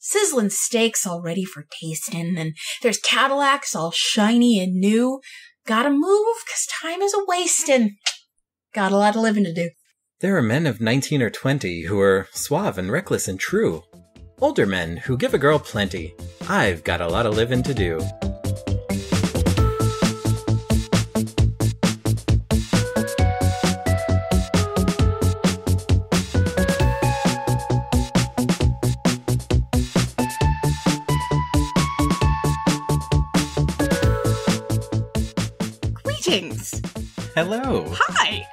sizzling steaks all ready for tasting, and there's Cadillacs all shiny and new. Gotta move, 'cause time is a-wasting. Got a lot of living to do. There are men of 19 or 20 who are suave and reckless and true. Older men who give a girl plenty. I've got a lot of living to do. Greetings. Hello. Hi.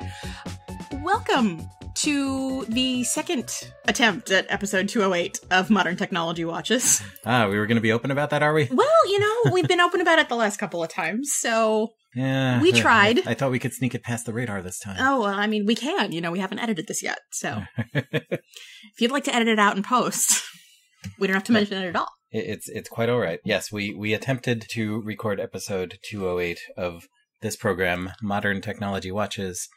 Welcome to the second attempt at episode 208 of Modern Technology Watches. We were going to be open about that, are we? Well, we've been open about it the last couple of times, so yeah, we tried. I thought we could sneak it past the radar this time. Oh, well, I mean, we can. We haven't edited this yet, so if you'd like to edit it out in post, we don't have to mention it at all. It's quite all right. Yes, we attempted to record episode 208 of this program, Modern Technology Watches,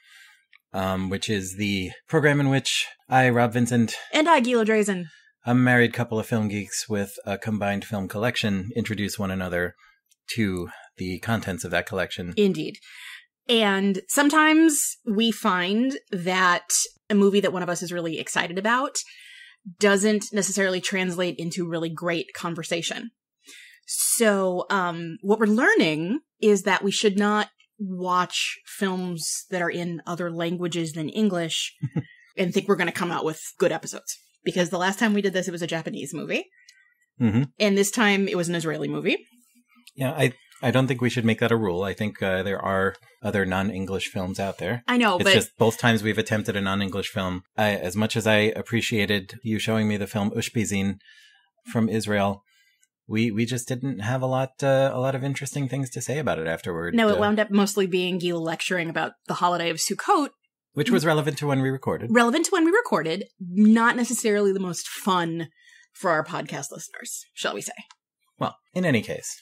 which is the program in which I, Rob Vincent, and I, Gila Drazen, a married couple of film geeks with a combined film collection, introduce one another to the contents of that collection. Indeed. And sometimes we find that a movie that one of us is really excited about doesn't necessarily translate into really great conversation. So what we're learning is that we should not watch films that are in other languages than English and think we're going to come out with good episodes. Because the last time we did this, it was a Japanese movie. Mm-hmm. And this time it was an Israeli movie. Yeah, I don't think we should make that a rule. I think there are other non-English films out there. I know, it's just both times we've attempted a non-English film. As much as I appreciated you showing me the film Ushpizin from Israel, we just didn't have a lot of interesting things to say about it afterward. No, it wound up mostly being Gila lecturing about the holiday of Sukkot. Which was relevant to when we recorded. Not necessarily the most fun for our podcast listeners, shall we say. Well, in any case.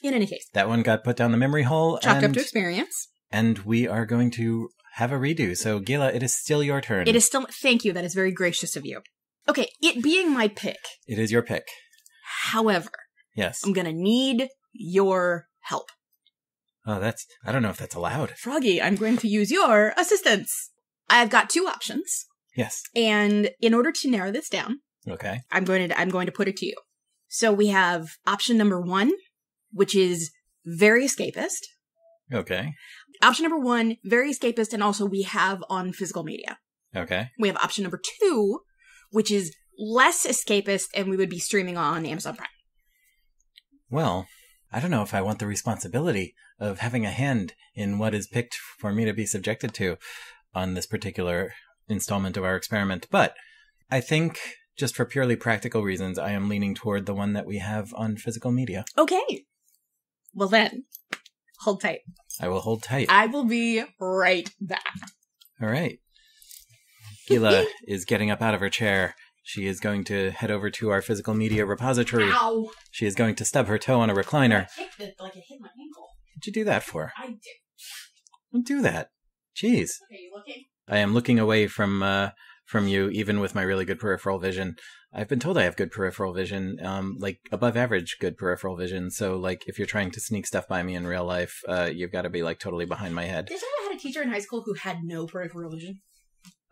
That one got put down the memory hole. Chalked up to experience. And we are going to have a redo. So, Gila, it is still your turn. It is still... Thank you. That is very gracious of you. Okay, it being my pick. It is your pick. However... Yes. I'm going to need your help. Oh, I don't know if that's allowed. Froggy, I'm going to use your assistance. I've got two options. Yes. And in order to narrow this down, okay, I'm going to put it to you. So we have option number 1, which is very escapist. Okay. Option number 1, very escapist, and also we have on physical media. Okay. We have option number 2, which is less escapist, and we would be streaming on Amazon Prime. Well, I don't know if I want the responsibility of having a hand in what is picked for me to be subjected to on this particular installment of our experiment, but I think just for purely practical reasons, I am leaning toward the one that we have on physical media. Okay. Well then, hold tight. I will hold tight. I will be right back. All right. Gila is getting up out of her chair. She is going to head over to our physical media repository. Ow! She is going to stub her toe on a recliner. I kicked it like it hit my ankle. What'd you do that for? I did. Don't do that. Jeez. Okay, you looking? I am looking away from you, even with my really good peripheral vision. I've been told I have good peripheral vision, like above average good peripheral vision. So, like, if you're trying to sneak stuff by me in real life, you've got to be like totally behind my head. Did you know I had a teacher in high school who had no peripheral vision?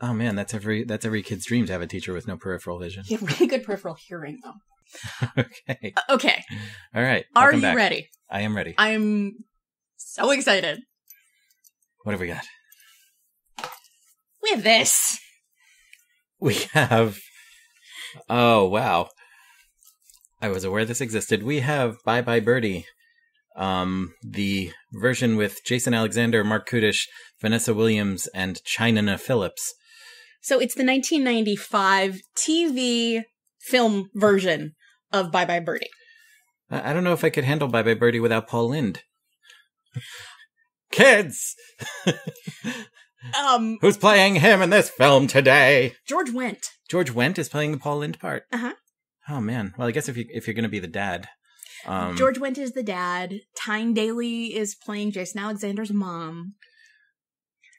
Oh man, that's every kid's dream to have a teacher with no peripheral vision. He had really good peripheral hearing, though. Okay. Okay. All right. Are you ready? I am ready. I'm so excited. What have we got? We have this. We have... Oh, wow. I was aware this existed. We have Bye Birdie. The version with Jason Alexander, Mark Kudish, Vanessa Williams, and Chynna Phillips. So it's the 1995 TV film version of Bye Birdie. I don't know if I could handle Bye Birdie without Paul Lynde. Kids! Who's playing him in this film today? George Wendt. George Wendt is playing the Paul Lynde part? Uh-huh. Oh, man. Well, I guess if you're going to be the dad. George Wendt is the dad. Tyne Daly is playing Jason Alexander's mom.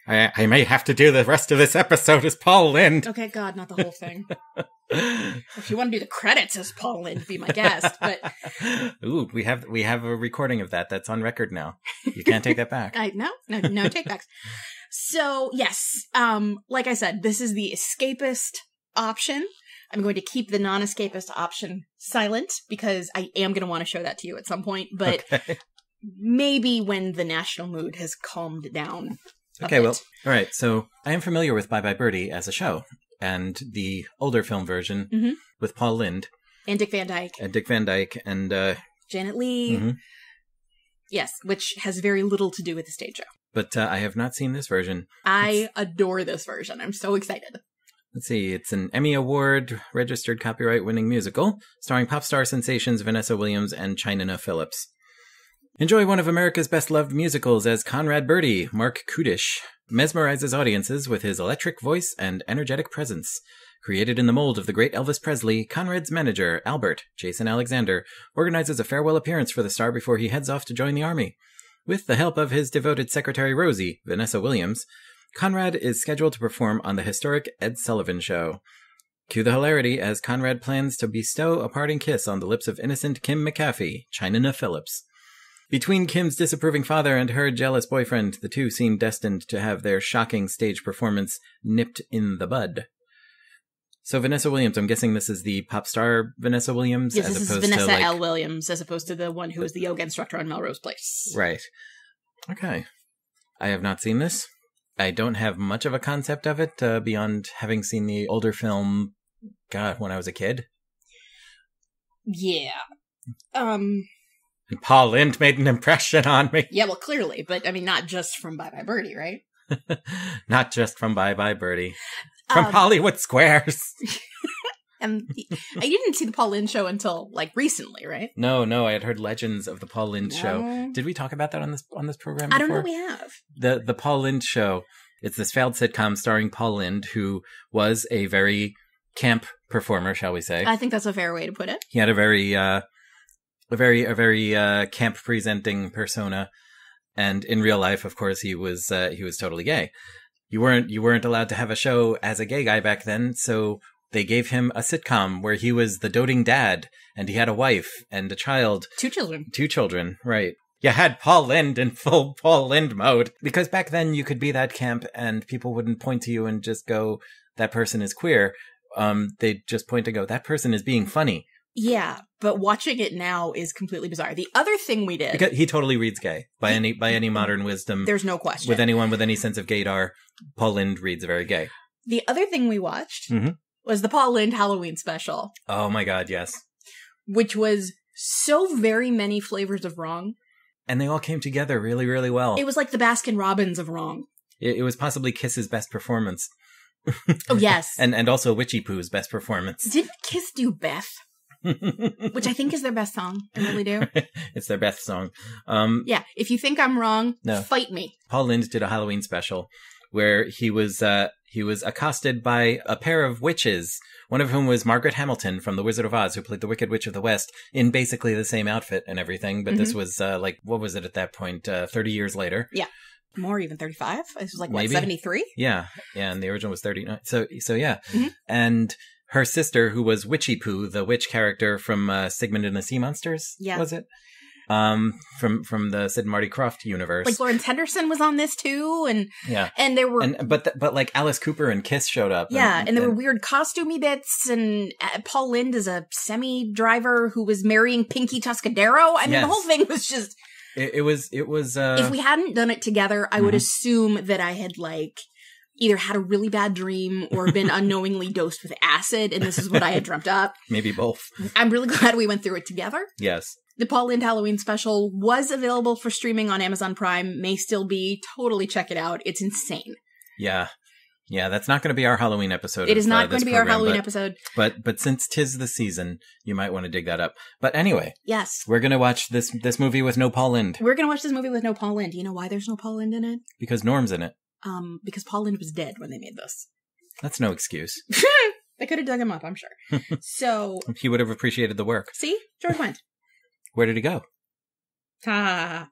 I may have to do the rest of this episode as Paul Lynde. Okay, God, not the whole thing. If you want to do the credits as Paul Lynde, be my guest. But ooh, we have a recording of that. That's on record now. You can't take that back. No take backs. So yes, like I said, this is the escapist option. I'm going to keep the non-escapist option silent because I am going to want to show that to you at some point. But maybe when the national mood has calmed down. Okay, well, all right. So I am familiar with Bye Birdie as a show, and the older film version with Paul Lynde and Dick Van Dyke and Janet Leigh. Yes, which has very little to do with the stage show. But I have not seen this version. I adore this version. I'm so excited. Let's see. It's an Emmy Award registered copyright winning musical starring pop star sensations Vanessa Williams and Chynna Phillips. Enjoy one of America's best-loved musicals as Conrad Birdie, Mark Kudish, mesmerizes audiences with his electric voice and energetic presence. Created in the mold of the great Elvis Presley, Conrad's manager, Albert, Jason Alexander, organizes a farewell appearance for the star before he heads off to join the army. With the help of his devoted secretary Rosie, Vanessa Williams, Conrad is scheduled to perform on the historic Ed Sullivan Show. Cue the hilarity as Conrad plans to bestow a parting kiss on the lips of innocent Kim McAfee, Chynna Phillips. Between Kim's disapproving father and her jealous boyfriend, the two seem destined to have their shocking stage performance nipped in the bud. So Vanessa Williams, I'm guessing this is the pop star Vanessa Williams? Yes, this is Vanessa L. Williams, as opposed to the one who was the yoga instructor on Melrose Place. Right. Okay. I have not seen this. I don't have much of a concept of it, beyond having seen the older film, when I was a kid. Yeah. And Paul Lynde made an impression on me. Yeah, well, clearly. But, I mean, not just from Bye Birdie, right? Not just from Bye Birdie. From Hollywood Squares. And I didn't see the Paul Lynde show until, recently, right? No, I had heard legends of the Paul Lynde show. Did we talk about that on this program before? I don't know if we have. The Paul Lynde show, it's this failed sitcom starring Paul Lynde, who was a very camp performer, shall we say. I think that's a fair way to put it. He had a very camp presenting persona, and in real life, of course, he was totally gay. You weren't allowed to have a show as a gay guy back then, so they gave him a sitcom where he was the doting dad, and he had a wife and a child. 2 children. 2 children, right. You had Paul Lynde in full Paul Lynde mode, because back then you could be that camp and people wouldn't point to you and just go, that person is queer. They'd just point and go, that person is being funny. Yeah, but watching it now is completely bizarre. The other thing we did... Because he totally reads gay, by any modern wisdom. There's no question. With anyone with any sense of gaydar, Paul Lynde reads very gay. The other thing we watched was the Paul Lynde Halloween special. Oh my god, yes. Which was so very many flavors of wrong. And they all came together really, really well. It was like the Baskin Robbins of wrong. It was possibly Kiss's best performance. Oh, yes. and also Witchy Poo's best performance. Didn't Kiss do Beth? Which I think is their best song. I really do. It's their best song. Yeah, if you think I'm wrong, fight me. Paul Lynde did a Halloween special where he was accosted by a pair of witches, one of whom was Margaret Hamilton from The Wizard of Oz, who played the Wicked Witch of the West in basically the same outfit and everything. But this was what was it at that point? 30 years later. Yeah. More, even 35? This was Maybe. 73? Yeah, and the original was 39. So yeah. And her sister, who was Witchy Poo, the witch character from Sigmund and the Sea Monsters, was it? From the Sid and Marty Krofft universe. Like Lawrence Henderson was on this too, and there were but like Alice Cooper and Kiss showed up. Yeah, and there were weird costumey bits, and Paul Lynde is a semi-driver who was marrying Pinky Tuscadero. I mean, the whole thing was just. It was. If we hadn't done it together, I would assume that I had either had a really bad dream or been unknowingly dosed with acid, and this is what I had dreamt up. Maybe both. I'm really glad we went through it together. Yes. The Paul Lynde Halloween special was available for streaming on Amazon Prime, may still be. Totally check it out. It's insane. Yeah. Yeah, that's not going to be our Halloween episode. It is not going to be our Halloween episode. But since 'tis the season, you might want to dig that up. But anyway. Yes. We're going to watch this movie with no Paul Lynde. We're going to watch this movie with no Paul Lynde. Do you know why there's no Paul Lynde in it? Because Norm's in it. Because Paul Lynde was dead when they made this. That's no excuse. They could have dug him up, I'm sure. So. He would have appreciated the work. See? George went. Where did he go? Ah.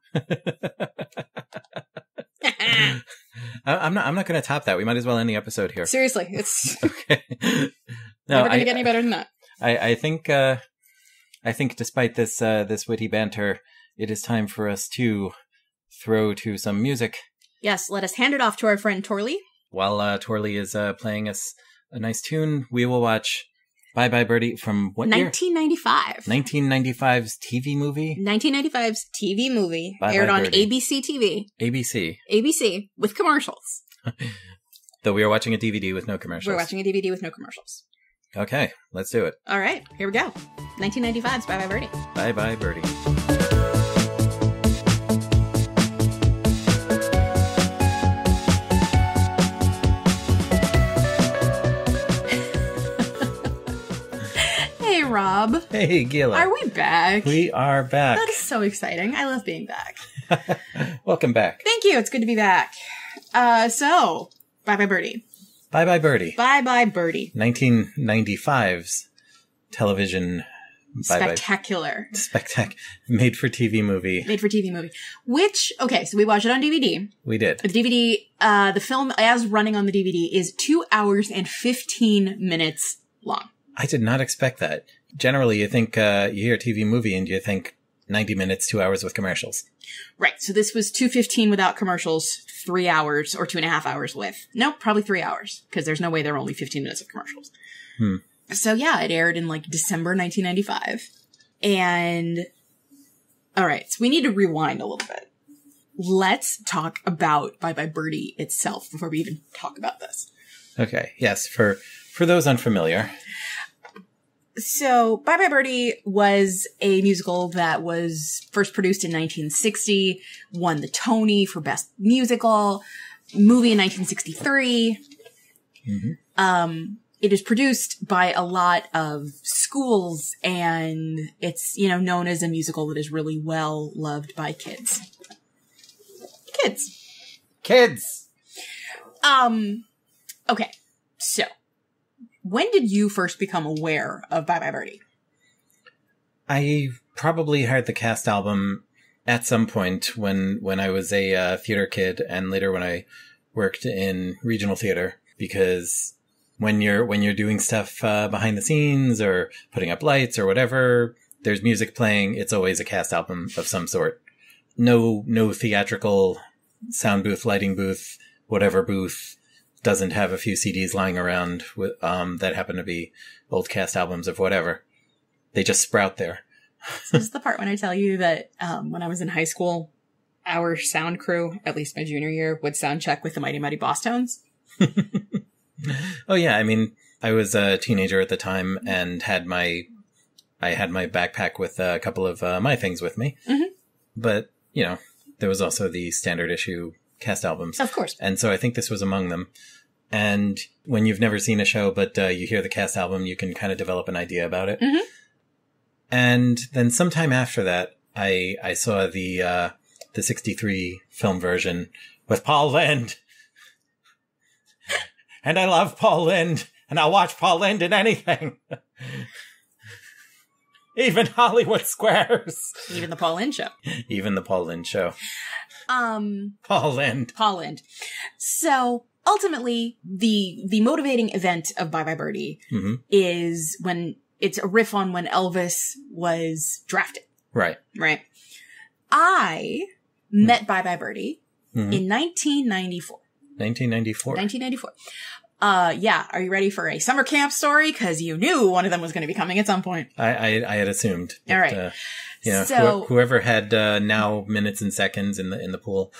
I'm not going to top that. We might as well end the episode here. Seriously, it's Okay. never going to get any better than that. I think despite this witty banter, it is time for us to throw to some music. Yes, let us hand it off to our friend Torley. While Torley is playing us a nice tune, we will watch Bye Bye Birdie from what year? 1995. 1995's TV movie? 1995's TV movie. Bye aired Bye on Birdie. ABC TV. ABC, with commercials. Though we are watching a DVD with no commercials. We're watching a DVD with no commercials. Okay, let's do it. All right, here we go. 1995's Bye Bye Birdie. Bye Bye Birdie. Hey, Rob. Hey, Gila. Are we back? We are back. That is so exciting. I love being back. Welcome back. Thank you. It's good to be back. So, Bye Bye Birdie. Bye Bye Birdie. Bye Bye Birdie. 1995's television Spectacular. made for TV movie. Made for TV movie. Which, okay, so we watched it on DVD. We did. The DVD, the film as running on the DVD is 2 hours and 15 minutes long. I did not expect that. Generally, you think, you hear TV movie and you think 90 minutes, 2 hours with commercials. Right. So this was 2:15 without commercials, 3 hours or 2.5 hours with. Nope, probably 3 hours because there's no way there were only 15 minutes of commercials. So yeah, it aired in like December 1995. And all right, so we need to rewind a little bit. Let's talk about Bye Bye Birdie itself before we even talk about this. Okay. Yes. For those unfamiliar. So, Bye Bye Birdie was a musical that was first produced in 1960, won the Tony for Best Musical, movie in 1963. It is produced by a lot of schools, and it's, known as a musical that is really well loved by kids. Kids! Okay, so when did you first become aware of Bye Bye Birdie? I probably heard the cast album at some point when I was a theater kid, and later when I worked in regional theater, because when you're doing stuff behind the scenes or putting up lights or whatever, there's music playing. It's always a cast album of some sort. No theatrical sound booth, lighting booth, whatever booth doesn't have a few CDs lying around with, that happen to be old cast albums of whatever. They just sprout there. So this is the part when I tell you that when I was in high school, our sound crew, at least my junior year, would sound check with the Mighty Mighty Boss Tones. Oh yeah, I mean, I was a teenager at the time and had my backpack with a couple of my things with me. But, there was also the standard issue cast albums. Of course. And so I think this was among them. And when you've never seen a show, but you hear the cast album, you can kind of develop an idea about it. And then sometime after that, I saw the 63 film version with Paul Lynde. And I love Paul Lynde, and I'll watch Paul Lynde in anything. Even Hollywood Squares. Even the Paul Lynde Show. Even the Paul Lynde Show. Paul Lynde. So ultimately, the motivating event of Bye Bye Birdie is when it's a riff on when Elvis was drafted. Right. I met Bye Bye Birdie in 1994. 1994. Yeah. Are you ready for a summer camp story? Because you knew one of them was going to be coming at some point. I had assumed. All right. So whoever had now minutes and seconds in the pool.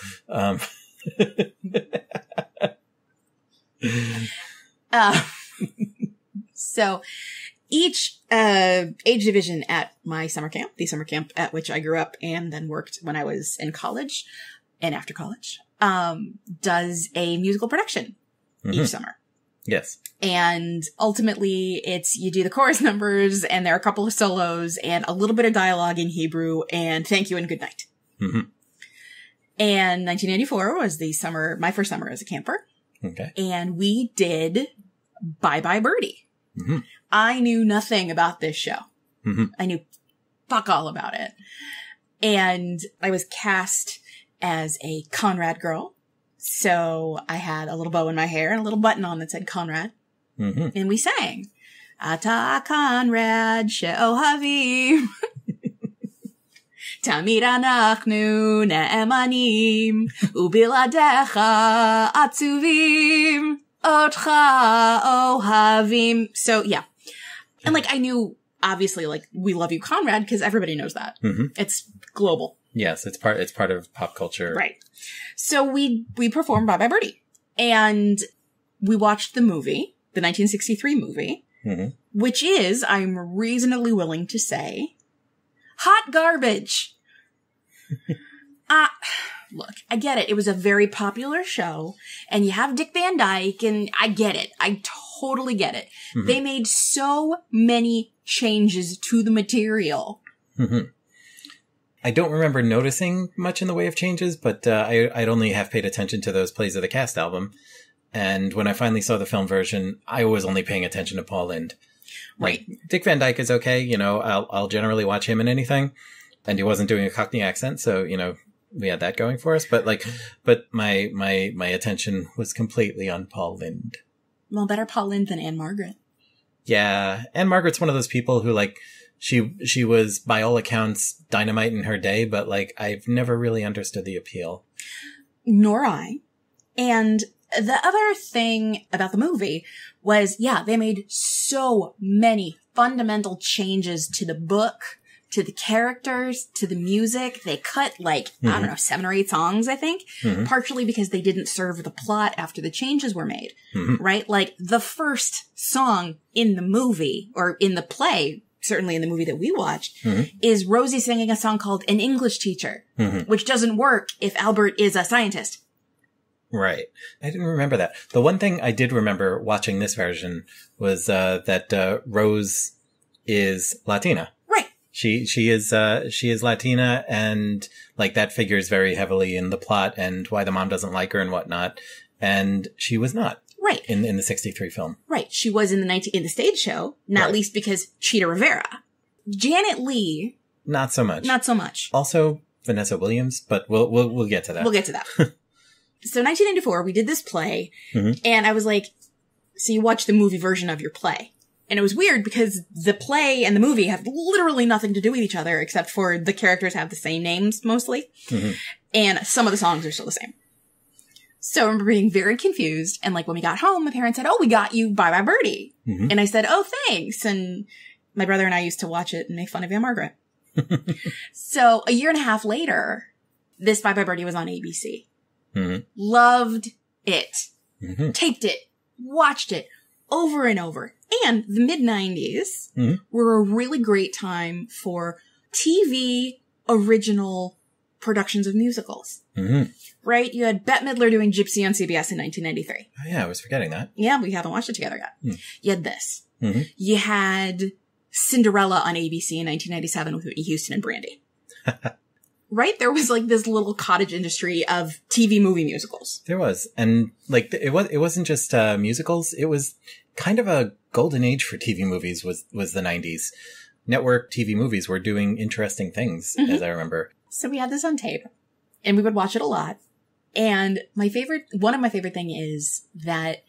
So each age division at my summer camp, the summer camp at which I grew up and then worked when I was in college and after college, does a musical production each summer. Yes. And ultimately you do the chorus numbers and there are a couple of solos and a little bit of dialogue in Hebrew and thank you and good night. And 1994 was my first summer as a camper. Okay. And we did Bye Bye Birdie. I knew nothing about this show. I knew fuck all about it. And I was cast as a Conrad girl. So I had a little bow in my hair and a little button on that said Conrad. Mm-hmm. And we sang, Ata Conrad she'ohavim. Tamid anachnu ne'emanim. Ubiladecha atzuvim. Otcha ohavim. So, yeah. And, like, I knew, obviously, like, we love you, Conrad, because everybody knows that. Mm-hmm. It's global. Yes, it's part of pop culture. Right. So we performed Bye Bye Birdie. And we watched the movie, the 1963 movie, mm-hmm. which is, I'm reasonably willing to say, hot garbage. Look, I get it. It was a very popular show, and you have Dick Van Dyke, and I get it. I totally get it. Mm-hmm. They made so many changes to the material. Mm-hmm. I don't remember noticing much in the way of changes, but I'd only have paid attention to those Plays of the Cast album. And when I finally saw the film version, I was only paying attention to Paul Lynde. Right. Like, Dick Van Dyke is okay. You know, I'll generally watch him in anything. And he wasn't doing a Cockney accent, so, you know, we had that going for us. But my attention was completely on Paul Lynde. Well, better Paul Lynde than Anne Margaret. Yeah. Anne Margaret's one of those people who, like, she was, by all accounts, dynamite in her day, but, like, I've never really understood the appeal. Nor I. And the other thing about the movie was, yeah, they made so many fundamental changes to the book, to the characters, to the music. They cut, like, mm-hmm. I don't know, 7 or 8 songs, I think, mm-hmm. partially because they didn't serve the plot after the changes were made, mm-hmm. right? Like, the first song in the movie, or in the play, certainly in the movie that we watched, mm-hmm. is Rosie singing a song called An English Teacher, mm-hmm. which doesn't work if Albert is a scientist. Right. I didn't remember that. The one thing I did remember watching this version was that Rose is Latina. Right. She is Latina, and, like, that figures very heavily in the plot and why the mom doesn't like her and whatnot. And she was not. Right. In the 63 film. Right. She was in the stage show, not least because Cheetah Rivera. Janet Leigh. Not so much. Not so much. Also Vanessa Williams, but we'll get to that. We'll get to that. So 1994, we did this play, mm-hmm. and I was like, so you watched the movie version of your play. And it was weird because the play and the movie have literally nothing to do with each other except for the characters have the same names mostly. Mm-hmm. And some of the songs are still the same. So I remember being very confused. And, like, when we got home, my parents said, oh, we got you Bye Bye Birdie. Mm-hmm. And I said, oh, thanks. And my brother and I used to watch it and make fun of Anne Margaret. So a year and a half later, this Bye Bye Birdie was on ABC. Mm-hmm. Loved it. Mm-hmm. Taped it. Watched it over and over. And the mid-90s mm-hmm. were a really great time for TV original productions of musicals. Mm-hmm. Right? You had Bette Midler doing Gypsy on CBS in 1993. Oh, yeah, I was forgetting that. Yeah, we haven't watched it together yet. Mm. You had this. Mm-hmm. You had Cinderella on ABC in 1997 with Whitney Houston and Brandy. Right? There was, like, this little cottage industry of TV movie musicals. There was. And, like, it wasn't just musicals. It was kind of a golden age for TV movies was the 90s. Network TV movies were doing interesting things, mm-hmm. as I remember. So we had this on tape, and we would watch it a lot. And one of my favorite thing is that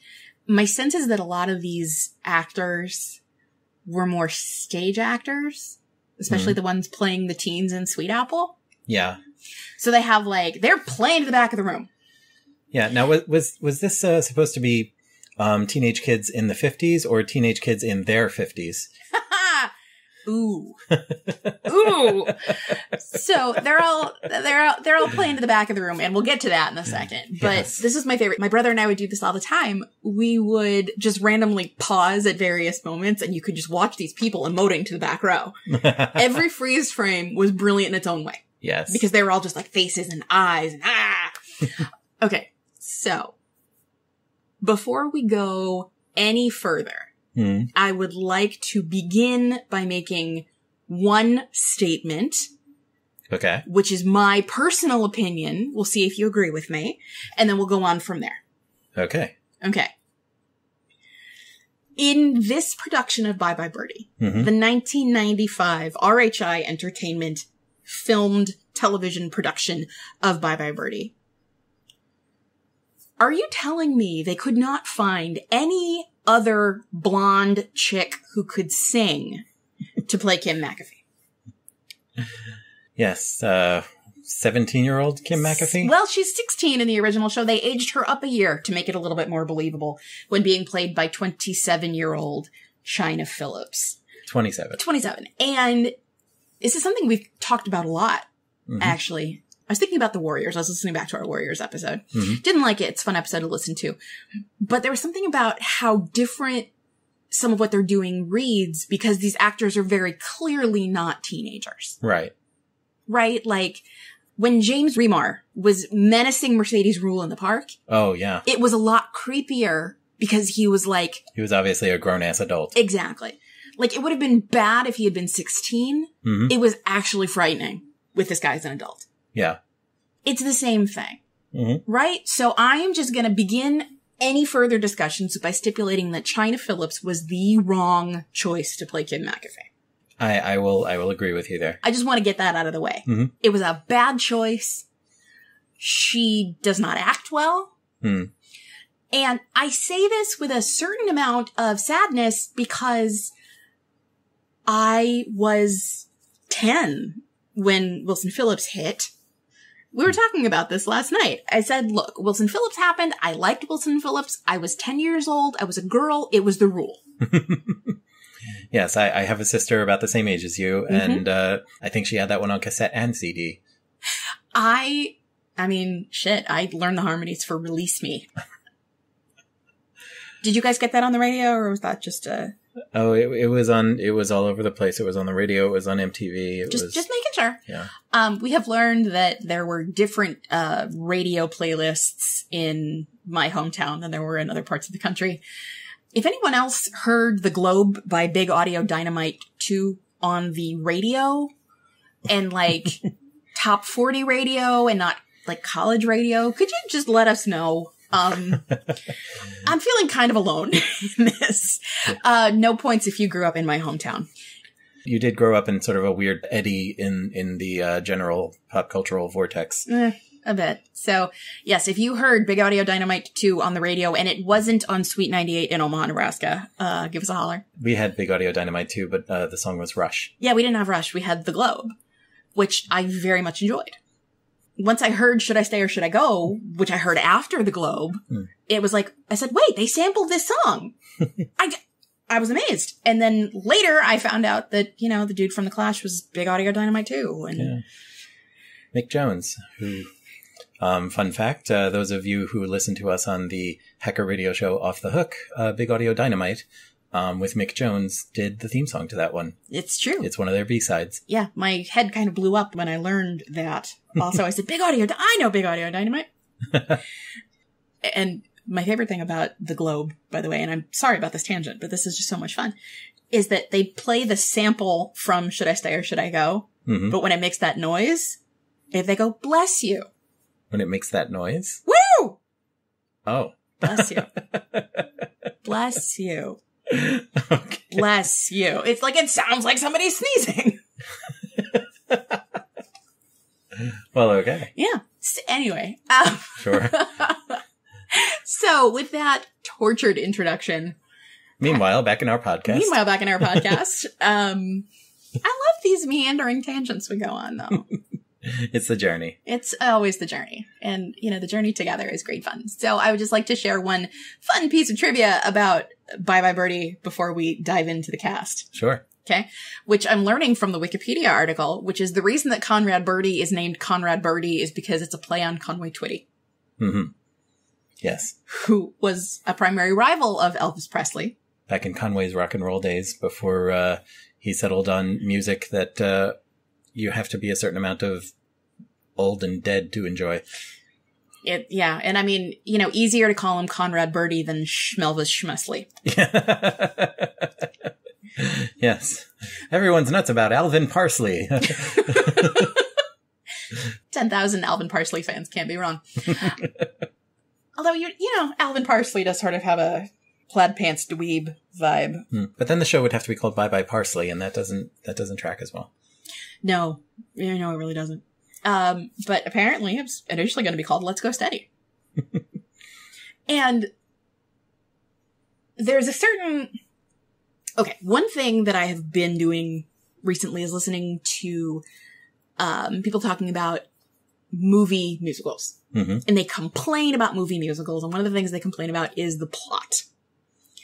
my sense is that a lot of these actors were more stage actors, especially mm-hmm. the ones playing the teens in Sweet Apple. Yeah. So they have, like, they're playing to the back of the room. Yeah. Now, was this supposed to be teenage kids in the 50s or teenage kids in their 50s? Ooh. Ooh. So they're all playing to the back of the room, and we'll get to that in a second. But yes. This is my favorite. My brother and I would do this all the time. We would just randomly pause at various moments, and you could just watch these people emoting to the back row. Every freeze frame was brilliant in its own way. Yes. Because they were all just like faces and eyes and Okay. So before we go any further, I would like to begin by making one statement. Okay. Which is my personal opinion. We'll see if you agree with me. And then we'll go on from there. Okay. Okay. In this production of Bye Bye Birdie, mm-hmm. the 1995 RHI Entertainment filmed television production of Bye Bye Birdie, Are you telling me they could not find any other blonde chick who could sing to play Kim McAfee? Yes, 17-year-old Kim McAfee? Well, she's 16 in the original show. They aged her up a year to make it a little bit more believable when being played by 27-year-old Chynna Phillips. 27. 27. And this is something we've talked about a lot, actually. I was thinking about the Warriors. I was listening back to our Warriors episode. Didn't like it. It's a fun episode to listen to. But there was something about how different some of what they're doing reads because these actors are very clearly not teenagers. Right. Right? Like, when James Remar was menacing Mercedes Rule in the park. Oh, yeah. It was a lot creepier because he was like... He was obviously a grown-ass adult. Exactly. Like, it would have been bad if he had been 16. It was actually frightening with this guy as an adult. Yeah. It's the same thing. Right? So I am just going to begin any further discussions by stipulating that Chynna Phillips was the wrong choice to play Kim McAfee. I will agree with you there. I just want to get that out of the way. It was a bad choice. She does not act well. And I say this with a certain amount of sadness because I was 10 when Wilson Phillips hit. We were talking about this last night. I said, look, Wilson Phillips happened. I liked Wilson Phillips. I was 10 years old. I was a girl. It was the rule. Yes, I have a sister about the same age as you, and I think she had that one on cassette and CD. I mean, shit, I learned the harmonies for Release Me. Did you guys get that on the radio, or was that just a... Oh, it was all over the place. It was on the radio. It was on MTV. Just making sure. Yeah. We have learned that there were different radio playlists in my hometown than there were in other parts of the country. If anyone else heard The Globe by Big Audio Dynamite 2 on the radio and like top 40 radio and not like college radio, could you just let us know? I'm feeling kind of alone in this. No points if you grew up in my hometown. You did grow up in sort of a weird eddy in the general pop cultural vortex. A bit. So, yes, if you heard Big Audio Dynamite 2 on the radio and it wasn't on Sweet 98 in Omaha, Nebraska, give us a holler. We had Big Audio Dynamite 2, but the song was Rush. Yeah, we didn't have Rush. We had The Globe, which I very much enjoyed. Once I heard Should I Stay or Should I Go, which I heard after The Globe, it was like, I said, wait, they sampled this song. I was amazed. And then later I found out that, you know, the dude from The Clash was Big Audio Dynamite 2. And yeah. Mick Jones, who... fun fact, those of you who listen to us on the hacker radio show Off the Hook, Big Audio Dynamite, with Mick Jones, did the theme song to that one. It's true. It's one of their B-sides. Yeah, my head kind of blew up when I learned that. Also, I said, I know Big Audio Dynamite. And my favorite thing about The Globe, by the way, and I'm sorry about this tangent, but this is just so much fun, is that they play the sample from Should I Stay or Should I Go? But when it makes that noise, if they go, bless you. When it makes that noise? Woo! Oh. Bless you. Bless you. Okay. Bless you. It's like it sounds like somebody's sneezing. Well, okay. Yeah. Anyway. Sure. So, with that tortured introduction. Meanwhile, back in our podcast. I love these meandering tangents we go on, though. It's the journey. It's always the journey. And, you know, the journey together is great fun. So I would just like to share one fun piece of trivia about Bye Birdie before we dive into the cast. Sure. Okay. Which I'm learning from the Wikipedia article, which is the reason that Conrad Birdie is named Conrad Birdie is because it's a play on Conway Twitty. Yes. Who was a primary rival of Elvis Presley. Back in Conway's rock and roll days before he settled on music that you have to be a certain amount of old and dead to enjoy. Yeah. And I mean, you know, easier to call him Conrad Birdie than Schmelvis Schmesley. Yes. Everyone's nuts about Alvin Parsley. 10,000 Alvin Parsley fans can't be wrong. Although, you know, Alvin Parsley does sort of have a plaid pants dweeb vibe. But then the show would have to be called Bye Bye Parsley, and that doesn't track as well. No, it really doesn't. But apparently it's initially going to be called Let's Go Steady. And there's a certain... Okay, one thing that I have been doing recently is listening to people talking about movie musicals. Mm-hmm. And they complain about movie musicals, and one of the things they complain about is the plot.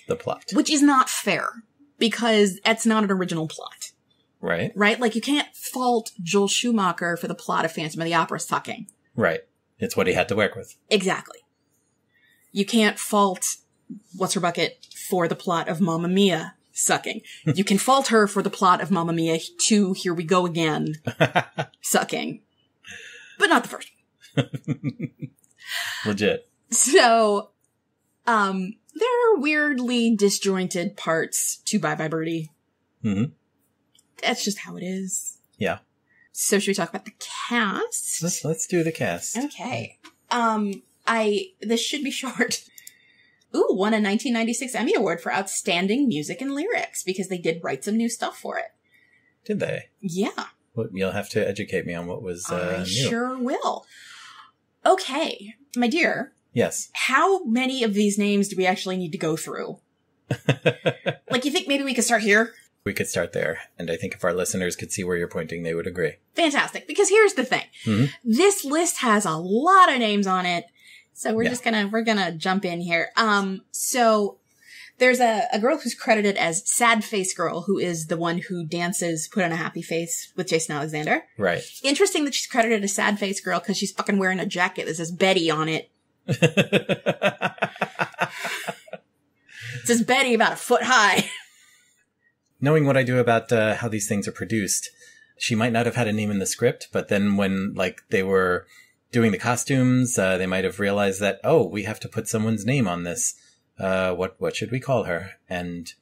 The plot. Which is not fair, because that's not an original plot. Right. Right? Like, you can't fault Joel Schumacher for the plot of Phantom of the Opera sucking. Right. It's what he had to work with. Exactly. You can't fault What's-Her-Bucket for the plot of Mamma Mia sucking. You can fault her for the plot of Mamma Mia 2, Here We Go Again sucking. But not the first one. Legit. So, there are weirdly disjointed parts to Bye Bye Birdie. Mm-hmm. That's just how it is. Yeah. So should we talk about the cast? Let's do the cast. Okay. This should be short. Ooh, won a 1996 Emmy Award for Outstanding Music and Lyrics, because they did write some new stuff for it. Did they? Yeah. Well, you'll have to educate me on what was I new. sure will. Okay, my dear. Yes. How many of these names do we actually need to go through? Like, you think maybe we could start here? We could start there. And I think if our listeners could see where you're pointing, they would agree. Fantastic. Because here's the thing. Mm-hmm. This list has a lot of names on it. So we're gonna jump in here. So there's a girl who's credited as Sad Face Girl, who is the one who dances Put on a Happy Face with Jason Alexander. Right. Interesting that she's credited as Sad Face Girl because she's fucking wearing a jacket that says Betty on it. It says Betty about a foot high. Knowing what I do about how these things are produced, she might not have had a name in the script, but then when they were doing the costumes, they might have realized that, oh, we have to put someone's name on this. What should we call her? And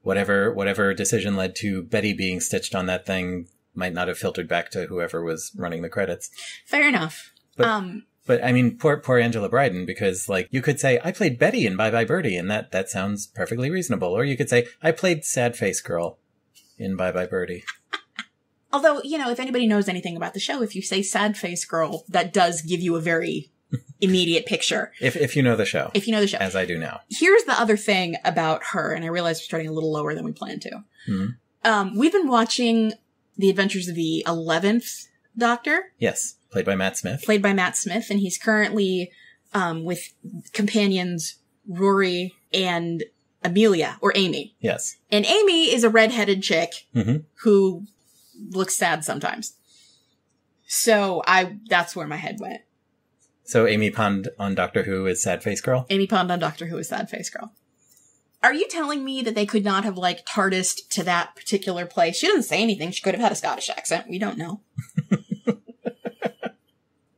whatever decision led to Betty being stitched on that thing might not have filtered back to whoever was running the credits. Fair enough. But I mean, poor Angela Bryden, because you could say, I played Betty in Bye Bye Birdie, and that sounds perfectly reasonable. Or you could say, I played Sad Face Girl in Bye Bye Birdie. Although, if anybody knows anything about the show, if you say Sad Face Girl, that does give you a very immediate picture. If you know the show. If you know the show. As I do now. Here's the other thing about her, and I realize we're starting a little lower than we planned to. Mm-hmm. We've been watching The Adventures of the 11th Doctor. Yes. Played by Matt Smith. Played by Matt Smith, and he's currently with companions Rory and Amelia, or Amy. Yes. And Amy is a redheaded chick mm-hmm. who looks sad sometimes. So that's where my head went. So Amy Pond on Doctor Who is Sad Face Girl? Amy Pond on Doctor Who is Sad Face Girl. Are you telling me that they could not have, TARDISed to that particular place? She doesn't say anything. She could have had a Scottish accent. We don't know.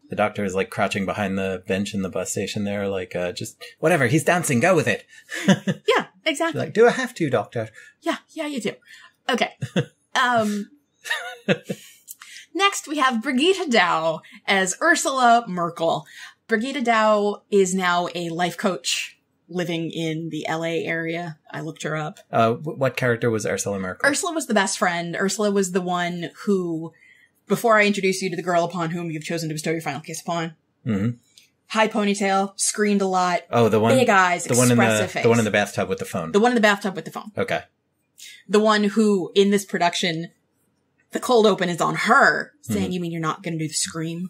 The Doctor is, crouching behind the bench in the bus station there, just, whatever, he's dancing, go with it. Yeah, exactly. Do I have to, Doctor? Yeah, you do. Okay. Next, we have Brigitte Dow as Ursula Merkel. Brigitte Dow is now a life coach living in the LA area. I looked her up. What character was Ursula Merkel? Ursula was the best friend. Ursula was the one who, before I introduce you to the girl upon whom you've chosen to bestow your final kiss upon, mm-hmm. high ponytail, screamed a lot. Oh, the one, big eyes, expressive face. The one in the bathtub with the phone. The one in the bathtub with the phone. Okay. The one who, in this production, the cold open is on her, saying, mm-hmm. You mean you're not going to do the scream?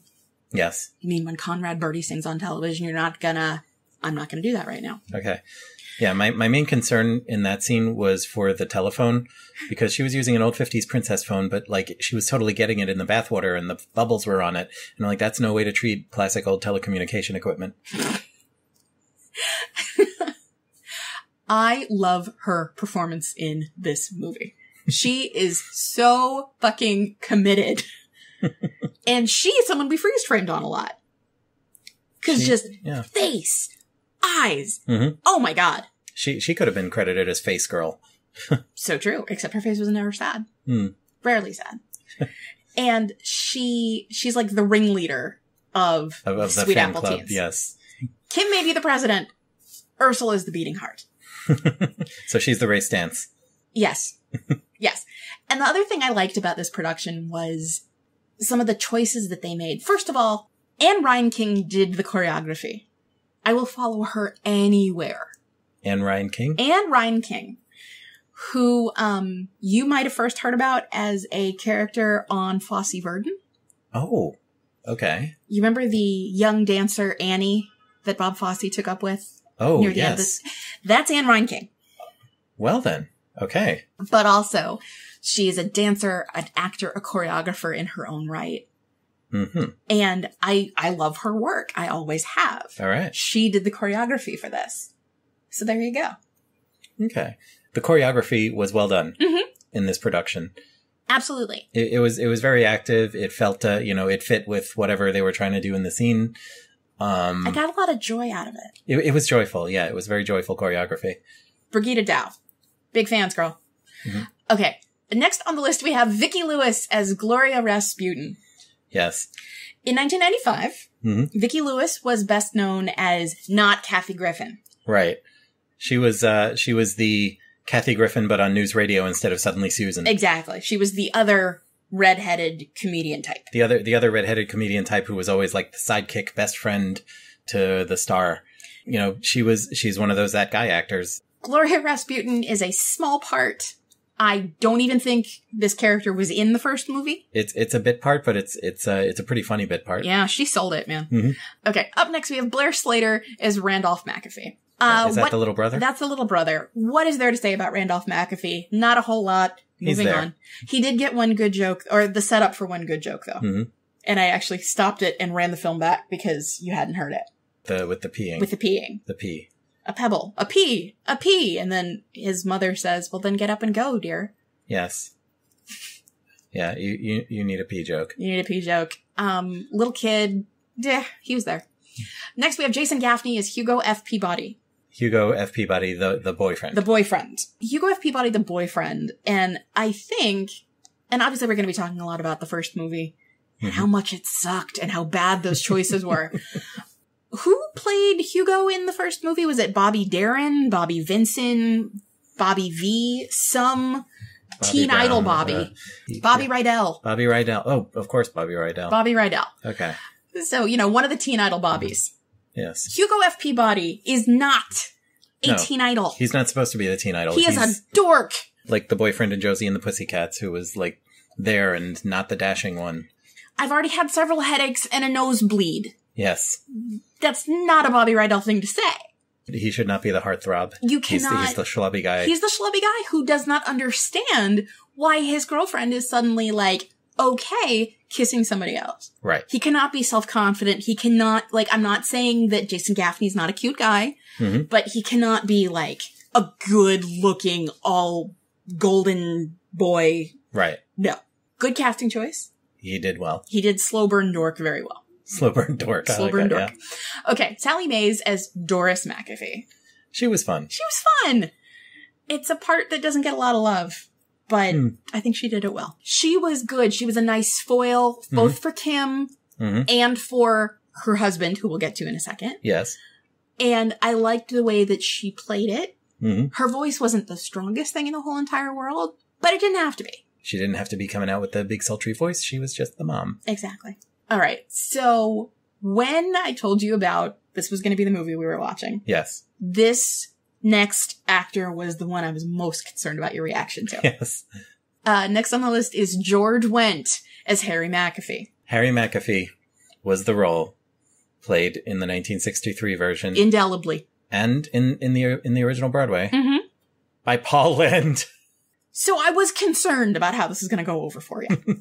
Yes. You mean when Conrad Birdie sings on television, I'm not going to do that right now. Okay. Yeah, my main concern in that scene was for the telephone, because she was using an old 50s princess phone, but she was totally getting it in the bathwater and the bubbles were on it. And that's no way to treat classic old telecommunication equipment. I love her performance in this movie. She is so fucking committed. And she is someone we freeze framed on a lot. Cause face, eyes. Mm-hmm. Oh my God. She could have been credited as Face Girl. So true. Except her face was never sad. Mm. Rarely sad. And she's like the ringleader of the Sweet fan Apple club. Teens. Yes. Kim may be the president. Ursula is the beating heart. So she's the race dance. Yes. Yes. And the other thing I liked about this production was some of the choices that they made. First of all, Anne Reinking did the choreography. I will follow her anywhere. And Ryan King? And Ryan King, who you might have first heard about as a character on Fosse Verdon. Oh, okay. You remember the young dancer Annie that Bob Fosse took up with? Oh, yes. That's Anne Ryan King. Well then, okay. But also, she is a dancer, an actor, a choreographer in her own right. Mm-hmm. And I love her work. I always have. All right. She did the choreography for this. So there you go. Okay. The choreography was well done in this production. Absolutely. It was very active. It felt, it fit with whatever they were trying to do in the scene. I got a lot of joy out of it. It was joyful. Yeah, it was very joyful choreography. Brigitte Dow. Big fans, girl. Mm-hmm. Okay. Next on the list, we have Vicki Lewis as Gloria Rasputin. Yes. In 1995, Vicki Lewis was best known as not Kathy Griffin. Right. She was the Kathy Griffin, but on news radio instead of Suddenly Susan. Exactly. She was the other redheaded comedian type. The other redheaded comedian type who was always like the sidekick best friend to the star. She's one of those that guy actors. Gloria Rasputin is a small part. I don't even think this character was in the first movie. It's a bit part, but it's a pretty funny bit part. Yeah, she sold it, man. Mm-hmm. Okay, up next we have Blair Slater as Randolph McAfee. Is that the little brother? That's the little brother. What is there to say about Randolph McAfee? Not a whole lot. Moving on. He did get one good joke, or the setup for one good joke, though. Mm-hmm. And I actually stopped it and ran the film back because you hadn't heard it. With the peeing. With the peeing. The pee. A pebble. A pea. A pea. And then his mother says, well, then get up and go, dear. Yes. Yeah, you need a pee joke. You need a pee joke. Little kid. He was there. Next, we have Jason Gaffney as Hugo F. Peabody. Hugo F. Peabody, the boyfriend. The boyfriend. Hugo F. Peabody, the boyfriend. And I think, and obviously we're going to be talking a lot about the first movie and how much it sucked and how bad those choices were. Who played Hugo in the first movie? Was it Bobby Darin, Bobby Vinson, Bobby V, some teen idol Bobby? Bobby Rydell. Bobby Rydell. Oh, of course, Bobby Rydell. Bobby Rydell. Okay. So, one of the teen idol Bobbies. Yes. Hugo F. Peabody is not a teen idol. He's not supposed to be the teen idol. He's a dork. Like the boyfriend in Josie and the Pussycats, who was like there and not the dashing one. I've already had several headaches and a nosebleed. Yes. That's not a Bobby Rydell thing to say. He should not be the heartthrob. You cannot. He's the schlubby guy. He's the schlubby guy who does not understand why his girlfriend is suddenly like, okay, kissing somebody else. Right. He cannot be self-confident. He cannot, I'm not saying that Jason Gaffney's not a cute guy, but he cannot be like a good-looking, all golden boy. Right. No. Good casting choice. He did well. He did Slow Burn Dork very well. Slow Burn Dork. Slow Burn Dork. Yeah. Okay, Sally Mays as Doris McAfee. She was fun. She was fun. It's a part that doesn't get a lot of love, but I think she did it well. She was good. She was a nice foil, both for Kim and for her husband, who we'll get to in a second. Yes. And I liked the way that she played it. Her voice wasn't the strongest thing in the whole entire world, but it didn't have to be. She didn't have to be coming out with the big sultry voice. She was just the mom. Exactly. All right. So when I told you about this was going to be the movie we were watching. Yes. This next actor was the one I was most concerned about your reaction to. Yes. Next on the list is George Wendt as Harry McAfee. Harry McAfee was the role played in the 1963 version. Indelibly. And in the original Broadway. By Paul Lynde. So I was concerned about how this is going to go over for you.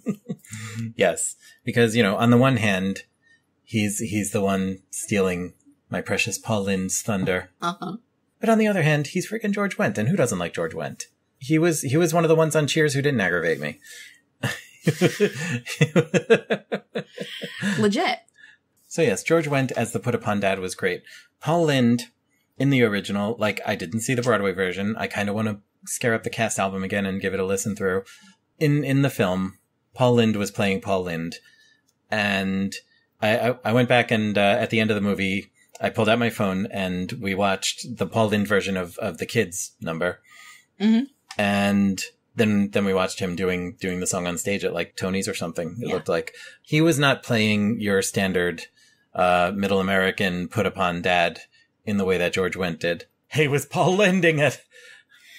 Yes. Because, on the one hand, he's the one stealing my precious Paul Lynde's thunder. But on the other hand, he's freaking George Wendt. And who doesn't like George Wendt? He was one of the ones on Cheers who didn't aggravate me. Legit. So yes, George Wendt as the put-upon dad was great. Paul Lynde in the original, I didn't see the Broadway version. I kind of want to scare up the cast album again and give it a listen through. In the film, Paul Lynde was playing Paul Lynde. And I went back and at the end of the movie, I pulled out my phone and we watched the Paul Lynde version of the Kids number. And then we watched him doing the song on stage at Tony's or something. It looked like he was not playing your standard middle American put upon dad in the way that George Wendt did. He was Paul Lyndeing it.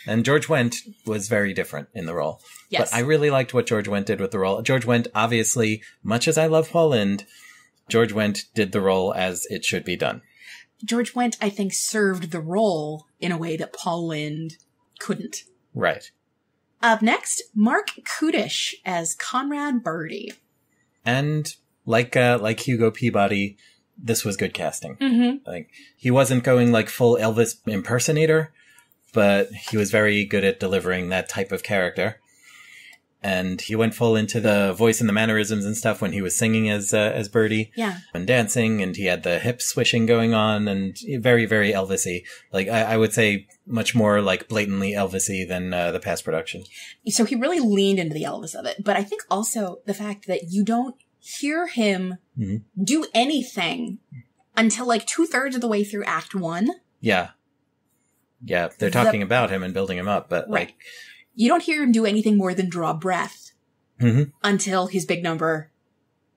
And George Wendt was very different in the role. Yes. But I really liked what George Wendt did with the role. George Wendt, obviously, much as I love Paul Lynde, George Wendt did the role as it should be done. George Wendt, I think, served the role in a way that Paul Lynde couldn't. Right. Up next, Mark Kudish as Conrad Birdie. And like Hugo Peabody, this was good casting. Mm-hmm. Like, he wasn't going like full Elvis impersonator, but he was very good at delivering that type of character. And he went full into the voice and the mannerisms and stuff when he was singing as Birdie. Yeah. And dancing, and he had the hip swishing going on, and very, very Elvis-y. Like, I would say much more like blatantly Elvis-y than the past production. So he really leaned into the Elvis of it. But I think also the fact that you don't hear him do anything until like 2/3 of the way through Act 1. Yeah. Yeah, they're talking about him and building him up, but right. like... You don't hear him do anything more than draw breath until his big number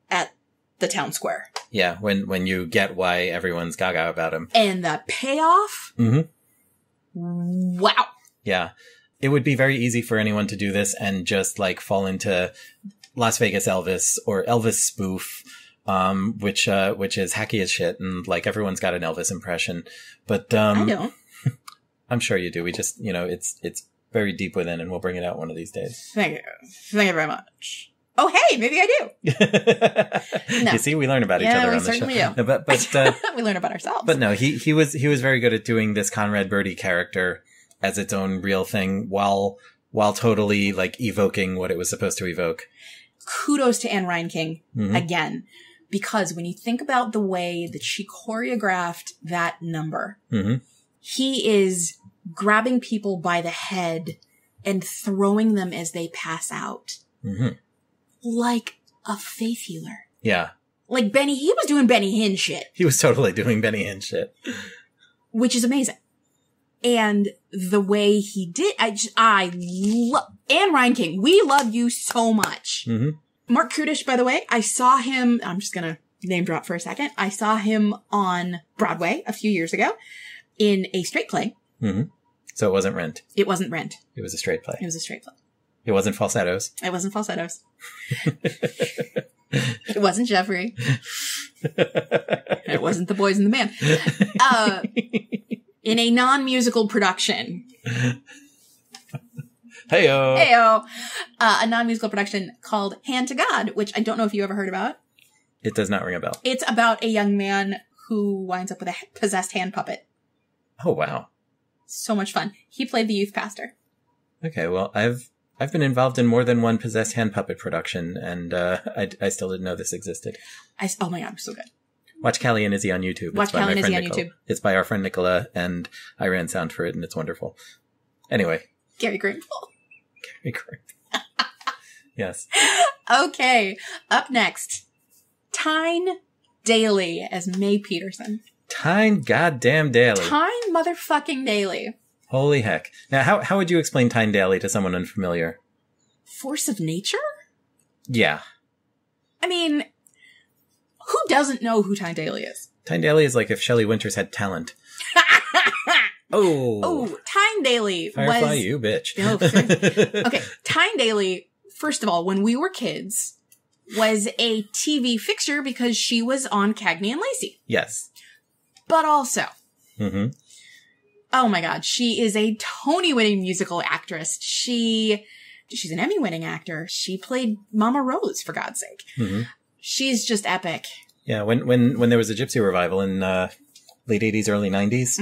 at the town square. Yeah, when you get why everyone's gaga about him. And the payoff? Wow. Yeah. It would be very easy for anyone to do this and just like fall into Las Vegas Elvis or Elvis spoof, which is hacky as shit, and like everyone's got an Elvis impression. But I don't. I'm sure you do. We just, it's very deep within, and we'll bring it out one of these days. Thank you. Thank you very much. Oh, hey, maybe I do. No. You see, we learn about each other on the show. Certainly do. No, but we learn about ourselves. But no, he was very good at doing this Conrad Birdie character as its own real thing while totally like evoking what it was supposed to evoke. Kudos to Anne Reinking again, because when you think about the way that she choreographed that number, he is grabbing people by the head and throwing them as they pass out. Like a faith healer. Yeah. Like he was doing Benny Hinn shit. He was totally doing Benny Hinn shit. Which is amazing. And the way he did, I love, Anne Reinking, we love you so much. Mark Kudish, by the way, I saw him, I'm just gonna name drop for a second. I saw him on Broadway a few years ago in a straight play. So it wasn't Rent. It wasn't Rent. It was a straight play. It was a straight play. It wasn't Falsettos. It wasn't Falsettos. It wasn't Jeffrey. It wasn't The Boys and the Man. In a non-musical production. Heyo. Heyo. A non-musical production called Hand to God, which I don't know if you ever heard about. It does not ring a bell. It's about a young man who winds up with a possessed hand puppet. Oh, wow. So much fun. He played the youth pastor. Okay, well, I've been involved in more than one possessed hand puppet production, and I still didn't know this existed. Oh my God, so good. Watch Callie and Izzy on YouTube. Watch Callie and Izzy on YouTube. It's by our friend Nicola, and I ran sound for it, and it's wonderful. Anyway. Gary Grateful. Gary Grateful. Yes. Okay, up next, Tyne Daly as Mae Peterson. Tyne goddamn Daly. Tyne motherfucking Daly. Holy heck. Now, how would you explain Tyne Daly to someone unfamiliar? Force of nature? Yeah. I mean, who doesn't know who Tyne Daly is? Tyne Daly is like if Shelley Winters had talent. Oh, Tyne Daly Firefly, you bitch. Okay, Tyne Daly, first of all, when we were kids, was a TV fixture because she was on Cagney and Lacey. Yes. But also, oh my God, she is a Tony-winning musical actress. She's an Emmy-winning actor. She played Mama Rose, for God's sake. She's just epic. Yeah, when there was a Gypsy revival in late 80s, early 90s,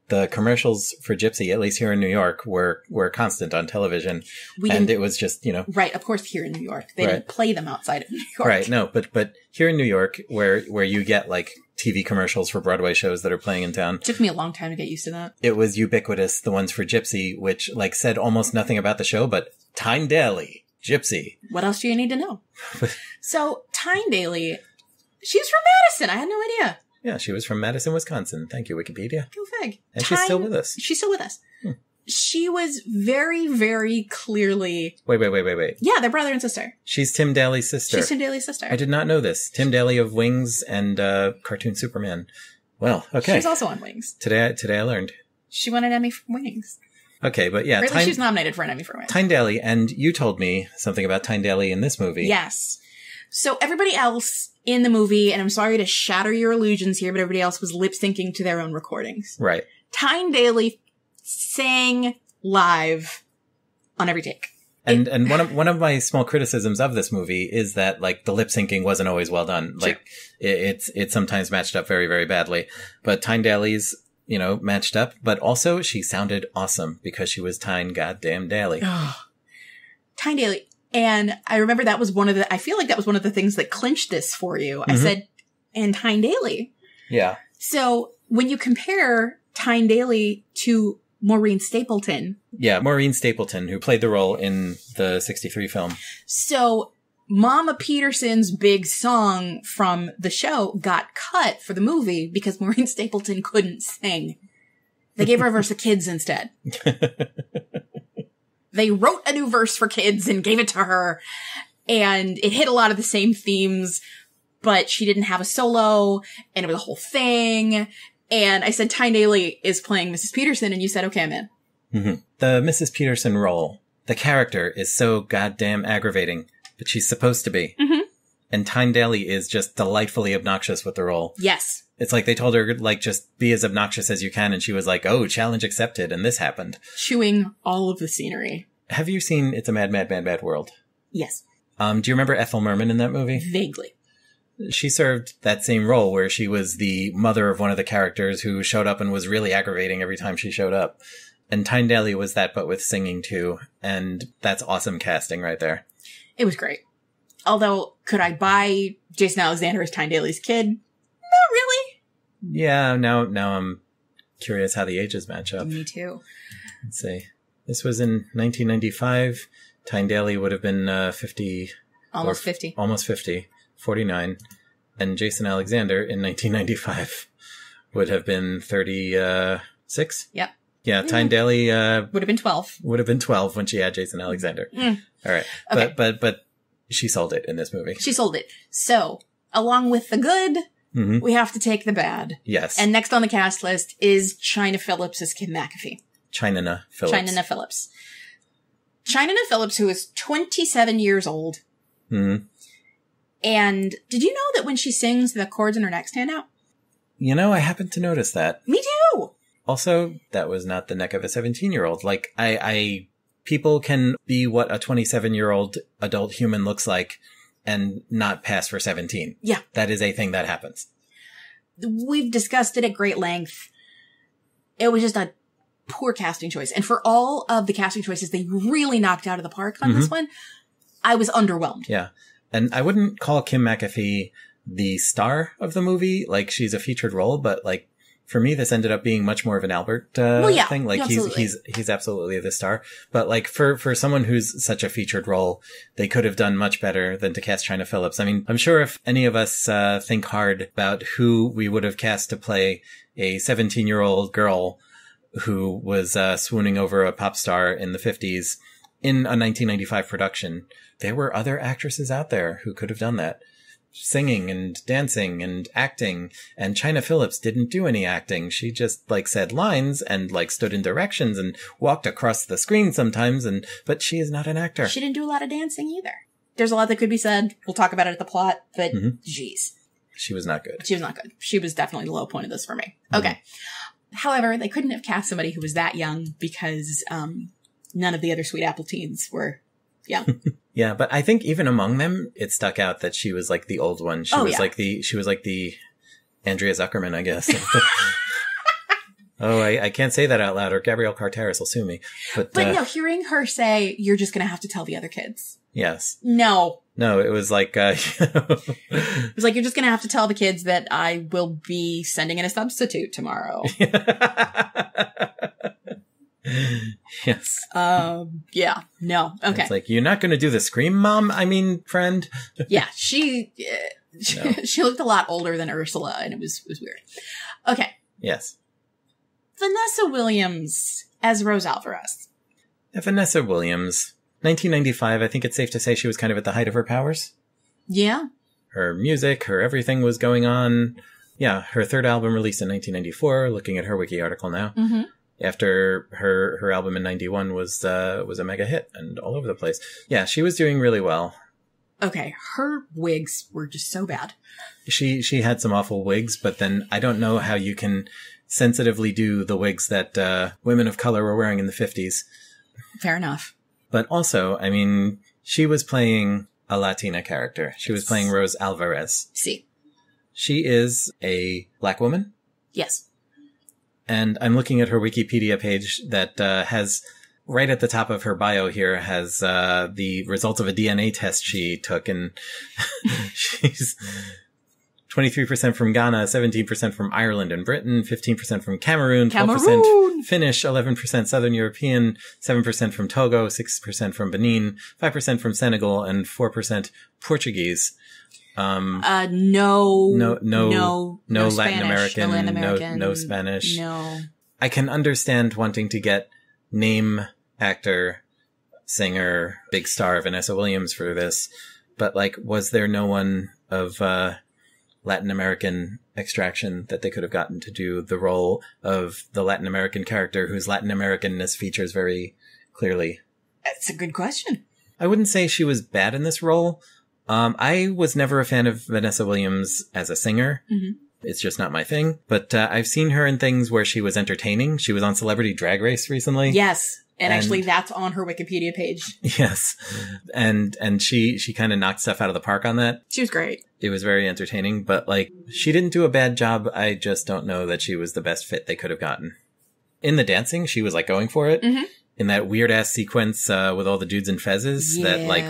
the commercials for Gypsy, at least here in New York, were constant on television. And it was just, Right, of course, here in New York. They didn't play them outside of New York. Right, no, but here in New York, where you get, like, TV commercials for Broadway shows that are playing in town. It took me a long time to get used to that. It was ubiquitous, the ones for Gypsy, which, like, said almost nothing about the show, but Tyne Daly, Gypsy. What else do you need to know? So, Tyne Daly, she's from Madison. I had no idea. Yeah, she was from Madison, Wisconsin. Thank you, Wikipedia. Go fig. And she's still with us. She's still with us. She was very, very clearly... Wait. Yeah, they're brother and sister. She's Tim Daly's sister. She's Tim Daly's sister. I did not know this. Tim Daly of Wings and Cartoon Superman. Well, okay. She's also on Wings. Today I learned. She won an Emmy for Wings. Okay, but yeah. Or at least she's nominated for an Emmy for Wings. Tyne Daly, and you told me something about Tyne Daly in this movie. Yes. So everybody else in the movie, and I'm sorry to shatter your illusions here, but everybody else was lip-syncing to their own recordings. Right. Tyne Daly sang live on every take. And one of my small criticisms of this movie is that, like, the lip syncing wasn't always well done. Sure. Like, it sometimes matched up very, very badly. But Tyne Daly's, matched up. But also, she sounded awesome because she was Tyne goddamn Daly. Oh. Tyne Daly. And I remember I feel like that was one of the things that clinched this for you. Mm-hmm. I said, and Tyne Daly. Yeah. So when you compare Tyne Daly to Maureen Stapleton. Yeah, Maureen Stapleton, who played the role in the 63 film. So Mama Peterson's big song from the show got cut for the movie because Maureen Stapleton couldn't sing. They gave her a verse for kids instead. They wrote a new verse for kids and gave it to her. And it hit a lot of the same themes, but she didn't have a solo, and it was a whole thing. And I said, Tyne Daly is playing Mrs. Peterson, and you said, okay, I'm in. Mm-hmm. The Mrs. Peterson role, the character is so goddamn aggravating, but she's supposed to be. Mm-hmm. And Tyne Daly is just delightfully obnoxious with the role. Yes. It's like they told her, like, just be as obnoxious as you can, and she was like, oh, challenge accepted, and this happened. Chewing all of the scenery. Have you seen It's a Mad, Mad, Mad, Mad World? Yes. Do you remember Ethel Merman in that movie? Vaguely. She served that same role where she was the mother of one of the characters who showed up and was really aggravating every time she showed up. And Tyne Daly was that, but with singing too. And that's awesome casting right there. It was great. Although, could I buy Jason Alexander as Tyne Daly's kid? Not really. Yeah, now I'm curious how the ages match up. Me too. Let's see. This was in 1995. Tyne Daly would have been 50. Almost 50. Almost 50. 49. And Jason Alexander in 1995 would have been 36. Yep. Yeah, Tyne Daly would have been 12. Would have been 12 when she had Jason Alexander. Mm. All right. Okay. But she sold it in this movie. She sold it. So, along with the good, mm-hmm. we have to take the bad. Yes. And next on the cast list is Chynna Phillips as Kim McAfee. Chynna Phillips. Chynna Phillips. Chynna Phillips, who is 27 years old. Mm-hmm. And did you know that when she sings, the cords in her neck stand out? I happened to notice that. Me too! Also, that was not the neck of a 17-year-old. Like, people can be what a 27-year-old adult human looks like and not pass for 17. Yeah. That is a thing that happens. We've discussed it at great length. It was just a poor casting choice. And for all of the casting choices they really knocked out of the park on this one, I was underwhelmed. Yeah. And I wouldn't call Kim McAfee the star of the movie. Like, she's a featured role, but, like, for me, this ended up being much more of an Albert thing. Like, he's absolutely the star. But, like, for someone who's such a featured role, they could have done much better than to cast Chynna Phillips. I mean, I'm sure if any of us think hard about who we would have cast to play a 17-year-old girl who was swooning over a pop star in the 50s in a 1995 production, there were other actresses out there who could have done that. Singing and dancing and acting. And Chynna Phillips didn't do any acting. She just, like, said lines and, like, stood in directions and walked across the screen sometimes. But she is not an actor. She didn't do a lot of dancing either. There's a lot that could be said. We'll talk about it at the plot, but geez. She was not good. She was not good. She was definitely the low point of this for me. Okay. However, they couldn't have cast somebody who was that young because none of the other Sweet Apple teens were young. Yeah, but I think even among them, it stuck out that she was, like, the old one. She was like the Andrea Zuckerman, I guess. I can't say that out loud, or Gabrielle Carteris will sue me. But no, hearing her say, "You're just going to have to tell the other kids." Yes. No, it was like, it was like, you're just going to have to tell the kids that I will be sending in a substitute tomorrow. Yes. Yeah. No. Okay. It's like, you're not going to do the scream, Mom? I mean, friend. Yeah. She looked a lot older than Ursula, and it was weird. Okay. Yes. Vanessa Williams as Rose Alvarez. Vanessa Williams, 1995, I think it's safe to say she was kind of at the height of her powers. Yeah. Her music, her everything was going on. Yeah, her third album released in 1994, looking at her wiki article now. Mm-hmm. After her album in 91 was a mega hit and all over the place. Yeah, she was doing really well. Okay, her wigs were just so bad. She had some awful wigs, but then I don't know how you can sensitively do the wigs that women of color were wearing in the 50s. Fair enough. But also, I mean, she was playing a Latina character. She was playing Rose Alvarez. See. She is a black woman. Yes. And I'm looking at her Wikipedia page that has, right at the top of her bio here, has the results of a DNA test she took. And she's 23% from Ghana, 17% from Ireland and Britain, 15% from Cameroon, 12% Finnish, 11% Southern European, 7% from Togo, 6% from Benin, 5% from Senegal, and 4% Portuguese. No Latin Spanish, American, no Spanish. No. I can understand wanting to get name actor, singer, big star Vanessa Williams for this, but like, was there no one of Latin American extraction that they could have gotten to do the role of the Latin American character whose Latin Americanness features very clearly? That's a good question. I wouldn't say she was bad in this role. I was never a fan of Vanessa Williams as a singer. Mm-hmm. It's just not my thing. But I've seen her in things where she was entertaining. She was on Celebrity Drag Race recently. Yes. And actually, that's on her Wikipedia page. Yes. And she kind of knocked stuff out of the park on that. She was great. It was very entertaining. But, like, she didn't do a bad job. I just don't know that she was the best fit they could have gotten. In the dancing, she was, like, going for it. Mm-hmm. In that weird-ass sequence with all the dudes in fezzes that, like,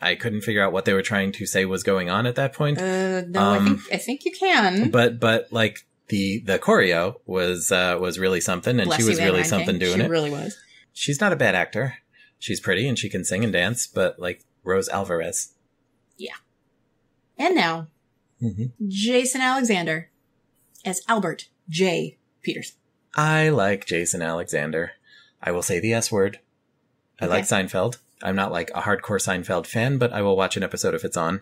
I couldn't figure out what they were trying to say was going on at that point. No, I think you can. But like the choreo was really something, and she was really something doing it. She really was. She's not a bad actor. She's pretty and she can sing and dance, but like Rose Alvarez. Yeah. And now, Jason Alexander as Albert J. Peterson. I like Jason Alexander. I will say the S word. I like Seinfeld. I'm not like a hardcore Seinfeld fan, but I will watch an episode if it's on.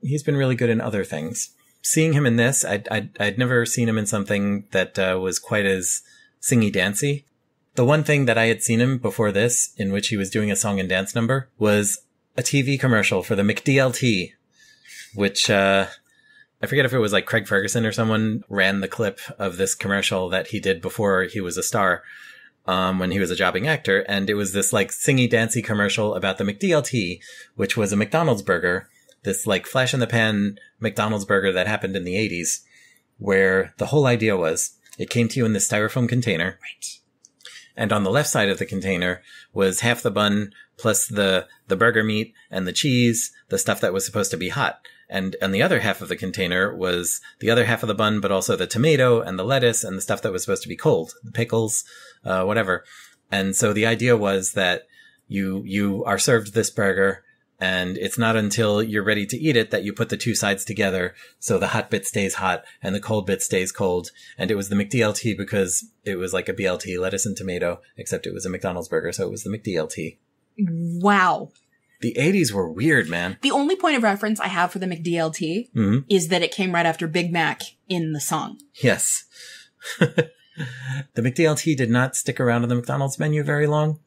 He's been really good in other things. Seeing him in this, I'd never seen him in something that was quite as singy-dancy. The one thing that I had seen him before this, in which he was doing a song and dance number, was a TV commercial for the McDLT, which I forget if it was like Craig Ferguson or someone ran the clip of this commercial that he did before he was a star. When he was a jobbing actor, and it was this like singy dancy commercial about the McDLT, which was a McDonald's burger, this like flash in the pan McDonald's burger that happened in the 80s, where the whole idea was it came to you in this styrofoam container. Right. And on the left side of the container was half the bun plus the burger meat and the cheese, the stuff that was supposed to be hot. And on the other half of the container was the other half of the bun, but also the tomato and the lettuce and the stuff that was supposed to be cold, the pickles, whatever. And so the idea was that you are served this burger, and it's not until you're ready to eat it that you put the two sides together. So the hot bit stays hot and the cold bit stays cold. And it was the McDLT because it was like a BLT, lettuce and tomato, except it was a McDonald's burger. So it was the McDLT. Wow. The 80s were weird, man. The only point of reference I have for the McDLT is that it came right after Big Mac in the song. Yes. The McDLT did not stick around on the McDonald's menu very long,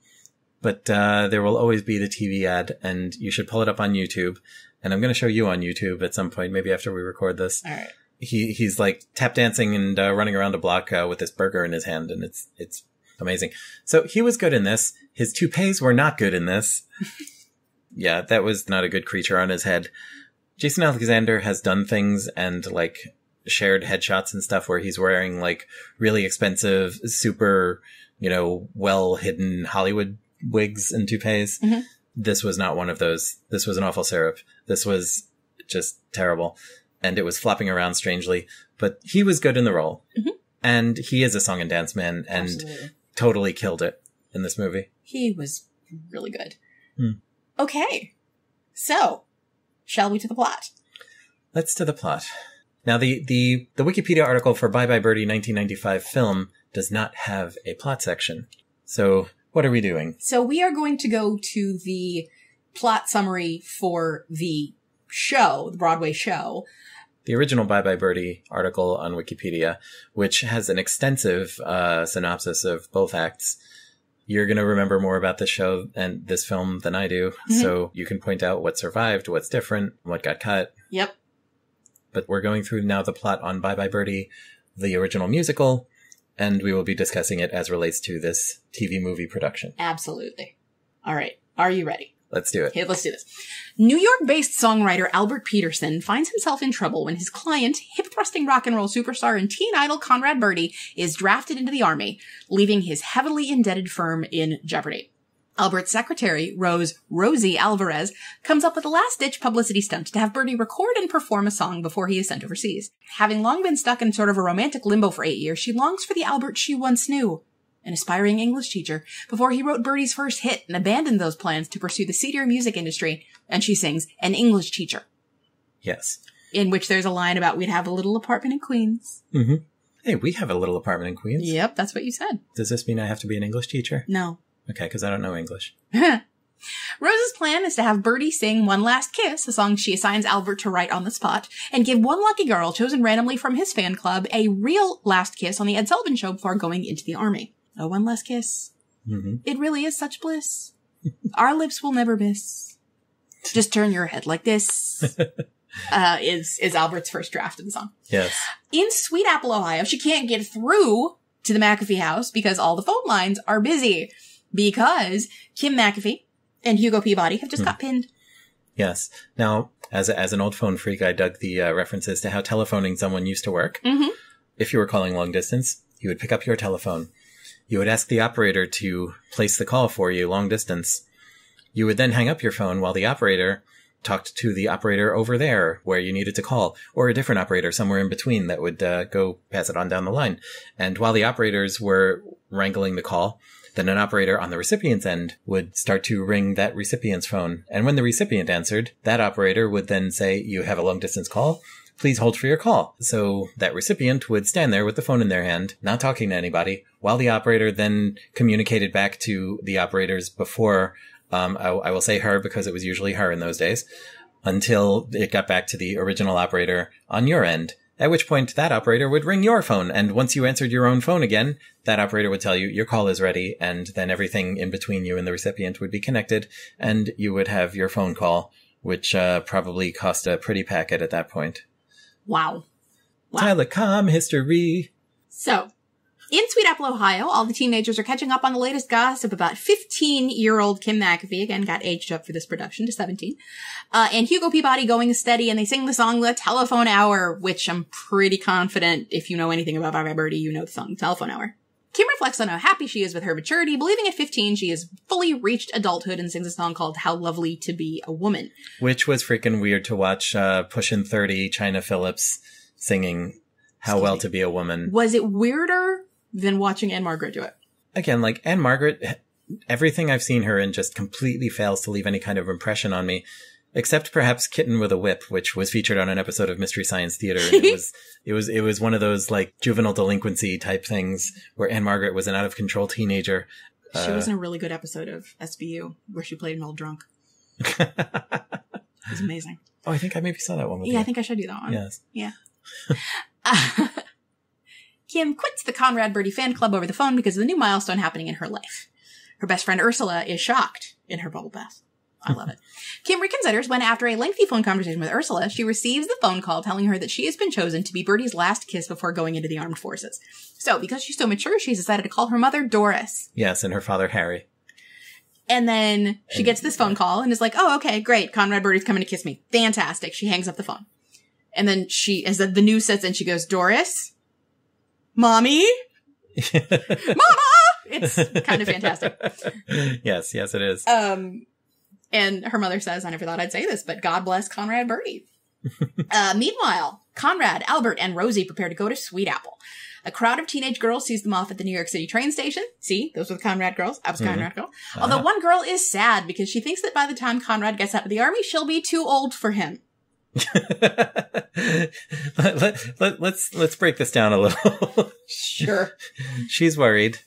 but there will always be the TV ad, and you should pull it up on YouTube. And I'm going to show you on YouTube at some point, maybe after we record this. All right. He's like tap dancing and running around a block with this burger in his hand, and it's amazing. So he was good in this. His toupees were not good in this. Yeah, that was not a good creature on his head. Jason Alexander has done things and like shared headshots and stuff where he's wearing like really expensive, super, well hidden Hollywood wigs and toupees. Mm-hmm. This was not one of those. This was an awful syrup. This was just terrible. And it was flopping around strangely, but he was good in the role. Mm-hmm. And he is a song and dance man and totally killed it in this movie. He was really good. Okay. So, shall we to the plot? Let's to the plot. Now, the Wikipedia article for Bye Birdie 1995 film does not have a plot section. So what are we doing? So we are going to go to the plot summary for the show, the Broadway show. The original Bye Bye Birdie article on Wikipedia, which has an extensive synopsis of both acts. You're going to remember more about this show and this film than I do. Mm-hmm. So you can point out what survived, what's different, what got cut. Yep. But we're going through now the plot on Bye Bye Birdie, the original musical, and we will be discussing it as relates to this TV movie production. Absolutely. All right. Are you ready? Let's do it. Okay, let's do this. New York-based songwriter Albert Peterson finds himself in trouble when his client, hip-thrusting rock and roll superstar and teen idol Conrad Birdie, is drafted into the army, leaving his heavily indebted firm in jeopardy. Albert's secretary, Rosie Alvarez, comes up with a last-ditch publicity stunt to have Birdie record and perform a song before he is sent overseas. Having long been stuck in sort of a romantic limbo for 8 years, she longs for the Albert she once knew, an aspiring English teacher, before he wrote Birdie's first hit and abandoned those plans to pursue the seedier music industry, and she sings An English Teacher. Yes. In which there's a line about we'd have a little apartment in Queens. Mm-hmm. Hey, we have a little apartment in Queens. Yep, that's what you said. Does this mean I have to be an English teacher? No. Okay, because I don't know English. Rose's plan is to have Birdie sing One Last Kiss, a song she assigns Albert to write on the spot, and give one lucky girl chosen randomly from his fan club a real last kiss on the Ed Sullivan Show before going into the army. Oh, one last kiss. Mm-hmm. It really is such bliss. Our lips will never miss. Just turn your head like this. Is Albert's first draft of the song. Yes. In Sweet Apple, Ohio, she can't get through to the McAfee house because all the phone lines are busy. Because Kim McAfee and Hugo Peabody have just got pinned. Yes. Now, as an old phone freak, I dug the references to how telephoning someone used to work. Mm-hmm. If you were calling long distance, you would pick up your telephone. You would ask the operator to place the call for you long distance. You would then hang up your phone while the operator talked to the operator over there where you needed to call, or a different operator somewhere in between that would go pass it on down the line. And while the operators were wrangling the call, then an operator on the recipient's end would start to ring that recipient's phone. And when the recipient answered, that operator would then say, "You have a long distance call. Please hold for your call." So that recipient would stand there with the phone in their hand, not talking to anybody, while the operator then communicated back to the operators before, I will say her because it was usually her in those days, until it got back to the original operator on your end. At which point that operator would ring your phone. And once you answered your own phone again, that operator would tell you your call is ready. And then everything in between you and the recipient would be connected and you would have your phone call, which probably cost a pretty packet at that point. Wow. Telecom history. So, in Sweet Apple, Ohio, all the teenagers are catching up on the latest gossip about 15-year-old Kim McAfee, again, got aged up for this production to 17, and Hugo Peabody going steady, and they sing the song The Telephone Hour, which I'm pretty confident, if you know anything about Bye Bye Birdie, you know the song The Telephone Hour. Kim reflects on how happy she is with her maturity, believing at 15 she has fully reached adulthood, and sings a song called How Lovely to Be a Woman. Which was freaking weird to watch Pushin' 30, China Phillips singing How Well to Be a Woman. Was it weirder than watching Anne Margaret do it? Again, like Anne Margaret, everything I've seen her in just completely fails to leave any kind of impression on me, except perhaps Kitten with a Whip, which was featured on an episode of Mystery Science Theater. And it was one of those like juvenile delinquency type things where Anne Margaret was an out of control teenager. She was in a really good episode of SVU where she played an old drunk. It was amazing. Oh, I think I maybe saw that one with you. I think I showed you that one. Yes. Yeah. Kim quits the Conrad Birdie fan club over the phone because of the new milestone happening in her life. Her best friend Ursula is shocked in her bubble bath. I love it. Kim reconsiders when, after a lengthy phone conversation with Ursula, she receives the phone call telling her that she has been chosen to be Birdie's last kiss before going into the armed forces. So, because she's so mature, she's decided to call her mother Doris. Yes, and her father Harry. And then she gets this phone call and is like, "Oh, okay, great. Conrad Birdie's coming to kiss me. Fantastic." She hangs up the phone. And then as the news sets in, she goes, "Doris? Mommy? Mama!" It's kind of fantastic. Yes, it is. And her mother says, "I never thought I'd say this, but God bless Conrad Birdie." Meanwhile, Conrad, Albert, and Rosie prepare to go to Sweet Apple. A crowd of teenage girls sees them off at the New York City train station. See, those were the Conrad girls. I was Conrad girl. Although one girl is sad because she thinks that by the time Conrad gets out of the army, she'll be too old for him. Let's break this down a little. Sure. She's worried.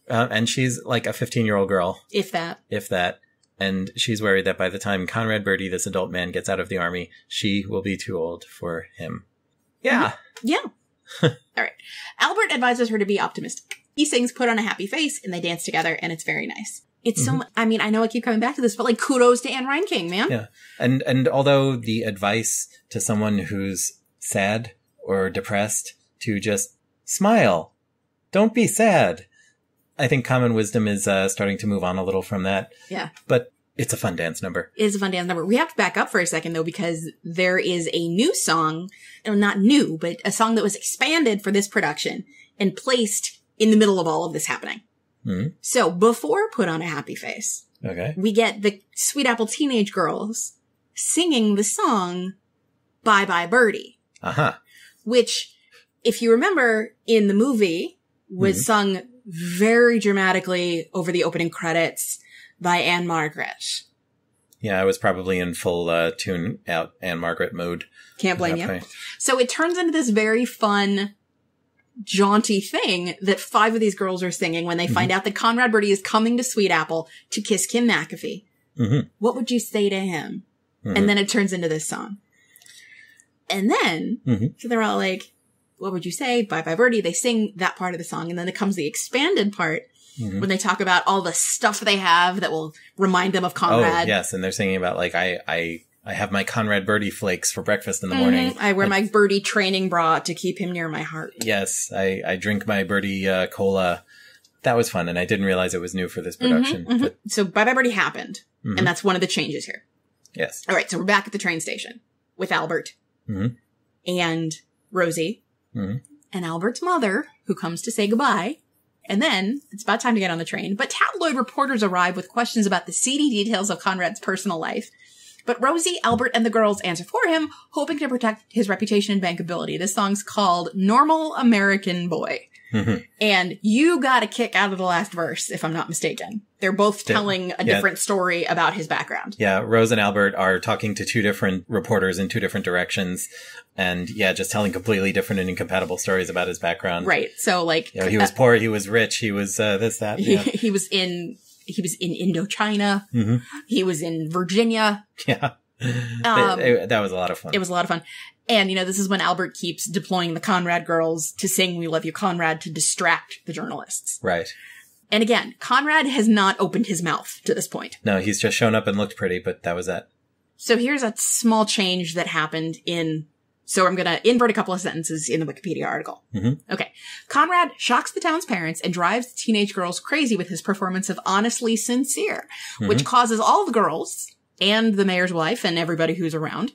And she's like a 15-year-old girl. If that. And she's worried that by the time Conrad Birdie, this adult man, gets out of the army, she will be too old for him. Yeah. Mm-hmm. Yeah. All right. Albert advises her to be optimistic. He sings Put on a Happy Face, and they dance together, and it's very nice. It's so, I mean, I know I keep coming back to this, but like kudos to Anne Reinking, man. Yeah. And although the advice to someone who's sad or depressed to just smile, don't be sad. I think common wisdom is starting to move on a little from that. Yeah. But it's a fun dance number. It is a fun dance number. We have to back up for a second, though, because there is a new song, not new, but a song that was expanded for this production and placed in the middle of all of this happening. Mm-hmm. So before Put on a Happy Face, we get the Sweet Apple Teenage Girls singing the song Bye Bye Birdie. Uh-huh. Which, if you remember, in the movie, was sung very dramatically over the opening credits by Anne Margaret. Yeah, I was probably in full tune out Anne Margaret mode. Can't blame you. So it turns into this very fun, jaunty thing that 5 of these girls are singing when they find out that Conrad Birdie is coming to Sweet Apple to kiss Kim McAfee. Mm-hmm. What would you say to him? Mm-hmm. And then it turns into this song. And then, so they're all like, what would you say? Bye Bye Birdie. They sing that part of the song. And then it comes the expanded part when they talk about all the stuff they have that will remind them of Conrad. Oh, yes. And they're singing about like, I have my Conrad Birdie flakes for breakfast in the morning. I wear my Birdie training bra to keep him near my heart. Yes. I drink my Birdie cola. That was fun. And I didn't realize it was new for this production. But... So Bye Bye Birdie happened. And that's one of the changes here. Yes. All right. So we're back at the train station with Albert and Rosie. And Albert's mother, who comes to say goodbye. And then it's about time to get on the train. But tabloid reporters arrive with questions about the seedy details of Conrad's personal life. But Rosie, Albert, and the girls answer for him, hoping to protect his reputation and bankability. This song's called Normal American Boy. And you got a kick out of the last verse, if I'm not mistaken. They're both telling a different story about his background. Yeah, Rose and Albert are talking to 2 different reporters in 2 different directions. And just telling completely different and incompatible stories about his background. Right. So like, he was poor, he was rich, he was this, that. Yeah. He was in Indochina. He was in Virginia. Yeah. That was a lot of fun. It was a lot of fun. And, this is when Albert keeps deploying the Conrad girls to sing We Love You, Conrad to distract the journalists. Right. And again, Conrad has not opened his mouth to this point. No, he's just shown up and looked pretty, but that was it. So here's a small change that happened so I'm going to invert a couple of sentences in the Wikipedia article. Okay. Conrad shocks the town's parents and drives the teenage girls crazy with his performance of Honestly Sincere, which causes all the girls and the mayor's wife and everybody who's around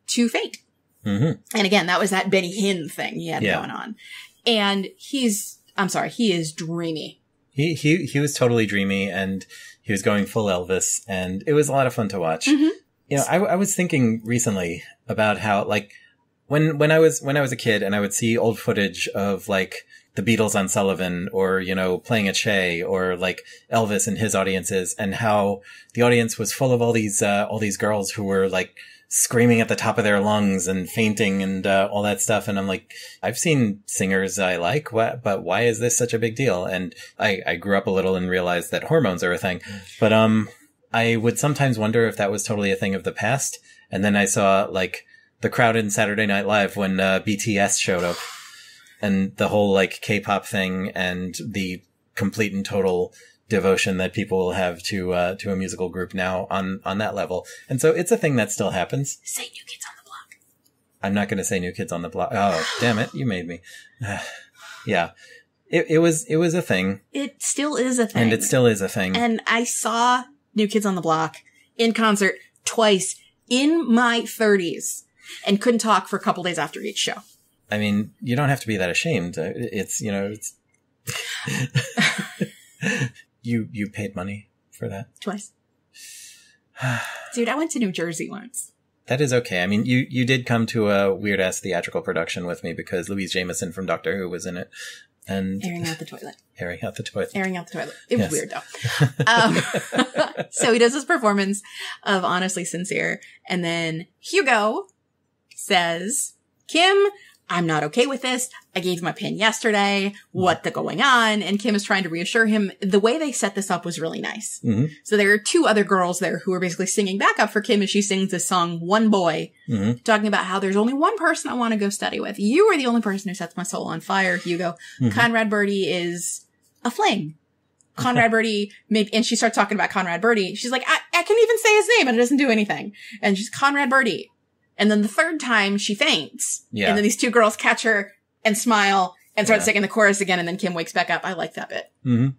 to faint. And again, that was that Benny Hinn thing he had going on. And he is dreamy. He was totally dreamy, and he was going full Elvis, and it was a lot of fun to watch. I was thinking recently about how, like, when I was a kid and I would see old footage of like the Beatles on Sullivan or, playing at Shea or like Elvis and his audiences, and how the audience was full of all these girls who were like screaming at the top of their lungs and fainting and all that stuff. And I'm like, I've seen singers I like, but why is this such a big deal? And I grew up a little and realized that hormones are a thing. But I would sometimes wonder if that was totally a thing of the past. And then I saw like the crowd in Saturday Night Live when BTS showed up, and the whole like K-pop thing and the complete and total devotion that people will have to a musical group now on that level. And so it's a thing that still happens. Say New Kids on the Block. I'm not going to say New Kids on the Block. Oh, damn it. You made me. Yeah. It was a thing. It still is a thing. And it still is a thing. And I saw New Kids on the Block in concert twice in my 30s and couldn't talk for a couple days after each show. I mean, you don't have to be that ashamed. It's You paid money for that? Twice. Dude, I went to New Jersey once. That is okay. I mean, you did come to a weird-ass theatrical production with me because Louise Jameson from Doctor Who was in it. And airing out the toilet. It was weird, though. So he does his performance of Honestly Sincere. And then Hugo says, Kim, I'm not okay with this. I gave him a pin yesterday. What the going on? And Kim is trying to reassure him. The way they set this up was really nice. Mm-hmm. So there are two other girls there who are basically singing back up for Kim as she sings this song, One Boy, talking about how there's only one person I want to go study with. You are the only person who sets my soul on fire, Hugo. Conrad Birdie is a fling. Conrad Birdie, and she starts talking about Conrad Birdie. She's like, I can even say his name and it doesn't do anything. And she's Conrad Birdie. And then the third time she faints. Yeah. And then these two girls catch her and smile and start singing the chorus again. And then Kim wakes back up. I like that bit. Mm-hmm.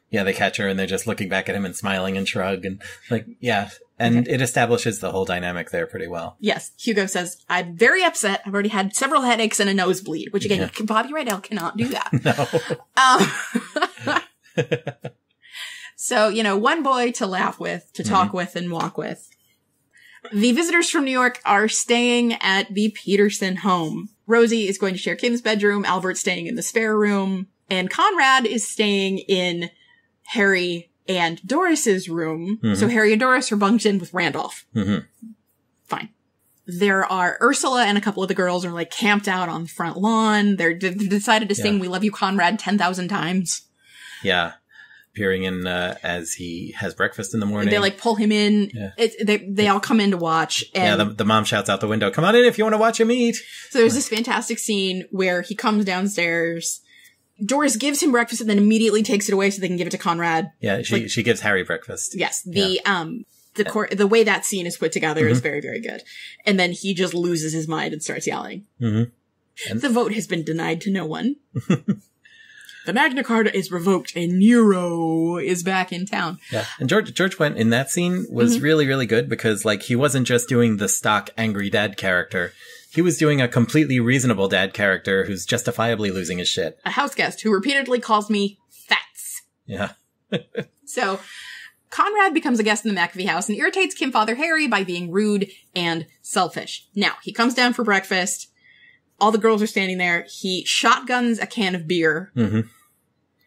Yeah, they catch her and they're just looking back at him and smiling and shrug and like, yeah. And it establishes the whole dynamic there pretty well. Yes. Hugo says, I'm very upset. I've already had several headaches and a nosebleed, which again, Bobby Rydell cannot do that. No. So, one boy to laugh with, to talk with and walk with. The visitors from New York are staying at the Peterson home. Rosie is going to share Kim's bedroom. Albert's staying in the spare room. And Conrad is staying in Harry and Doris's room. So Harry and Doris are bunked in with Randolph. Fine. There are Ursula and a couple of the girls are like camped out on the front lawn. They're decided to sing We Love You, Conrad 10,000 times. Yeah. Appearing in as he has breakfast in the morning. They like pull him in. Yeah. They all come in to watch. And the mom shouts out the window, come on in if you want to watch him eat. So there's this fantastic scene where he comes downstairs. Doris gives him breakfast and then immediately takes it away so they can give it to Conrad. Yeah, she gives Harry breakfast. Yes. The way that scene is put together is very, very good. And then he just loses his mind and starts yelling. And the vote has been denied to no one. The Magna Carta is revoked and Nero is back in town. Yeah. And George Wendt in that scene was really, really good because like he wasn't just doing the stock angry dad character. He was doing a completely reasonable dad character who's justifiably losing his shit. A house guest who repeatedly calls me Fats. Yeah. So Conrad becomes a guest in the McAfee house and irritates Kim Father Harry by being rude and selfish. Now, he comes down for breakfast. All the girls are standing there. He shotguns a can of beer,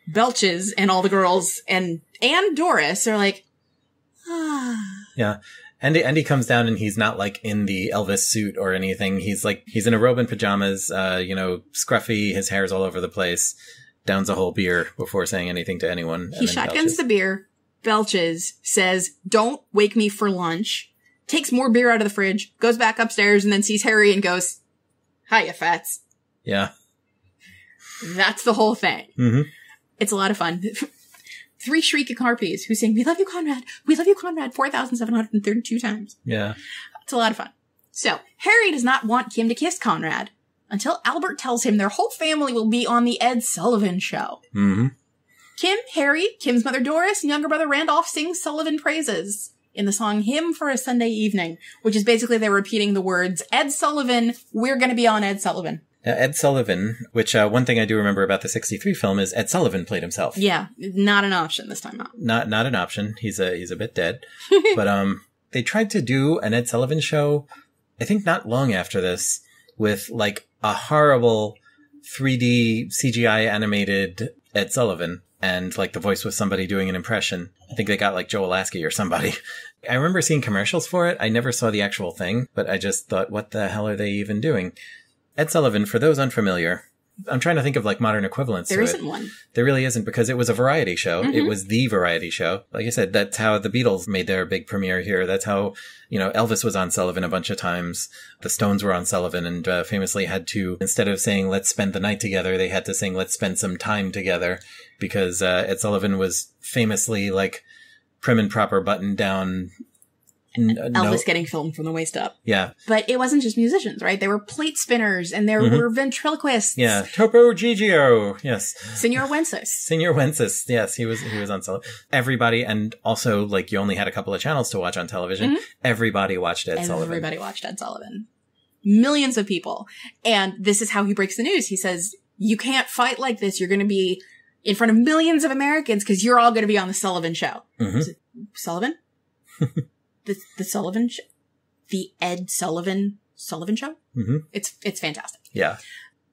belches, and all the girls and Doris are like, Yeah. And he comes down and he's not like in the Elvis suit or anything. He's in a robe and pajamas, scruffy. His hair's all over the place. Downs a whole beer before saying anything to anyone. He shotguns the beer, belches, says, don't wake me for lunch, takes more beer out of the fridge, goes back upstairs and then sees Harry and goes, hiya, Fats. Yeah. That's the whole thing. It's a lot of fun. 3 shrieking harpies who sing, we love you, Conrad. We love you, Conrad, 4,732 times. Yeah. It's a lot of fun. So, Harry does not want Kim to kiss Conrad until Albert tells him their whole family will be on the Ed Sullivan Show. Kim, Harry, Kim's mother Doris, and younger brother Randolph sing Sullivan praises in the song Hymn for a Sunday Evening, which is basically they're repeating the words, Ed Sullivan, we're going to be on Ed Sullivan. Ed Sullivan, which one thing I do remember about the 63 film is Ed Sullivan played himself. Yeah, not an option this time out. Not an option. He's a bit dead. But they tried to do an Ed Sullivan show, I think not long after this, with like a horrible 3D CGI animated Ed Sullivan. And like the voice was somebody doing an impression. I think they got like Joe Lasky or somebody. I remember seeing commercials for it. I never saw the actual thing, but I just thought, what the hell are they even doing? Ed Sullivan, for those unfamiliar, I'm trying to think of like modern equivalents to it. There isn't one. There really isn't because it was a variety show. It was the variety show. Like I said, that's how the Beatles made their big premiere here. That's how, Elvis was on Sullivan a bunch of times. The Stones were on Sullivan and famously had to, instead of saying, let's spend the night together, they had to sing, let's spend some time together because Ed Sullivan was famously like prim and proper buttoned down. Elvis getting filmed from the waist up. Yeah. But it wasn't just musicians, right? There were plate spinners and there were ventriloquists. Yeah. Topo Gigio. Yes. Senor Wences. Senor Wences. Yes. He was on Sullivan. Everybody. And also like you only had a couple of channels to watch on television. Everybody watched Ed Sullivan. Everybody watched Ed Sullivan. Millions of people. And this is how he breaks the news. He says, you can't fight like this. You're going to be in front of millions of Americans because you're all going to be on the Sullivan Show. Sullivan? The Sullivan Show? The Ed Sullivan Show? It's fantastic. Yeah.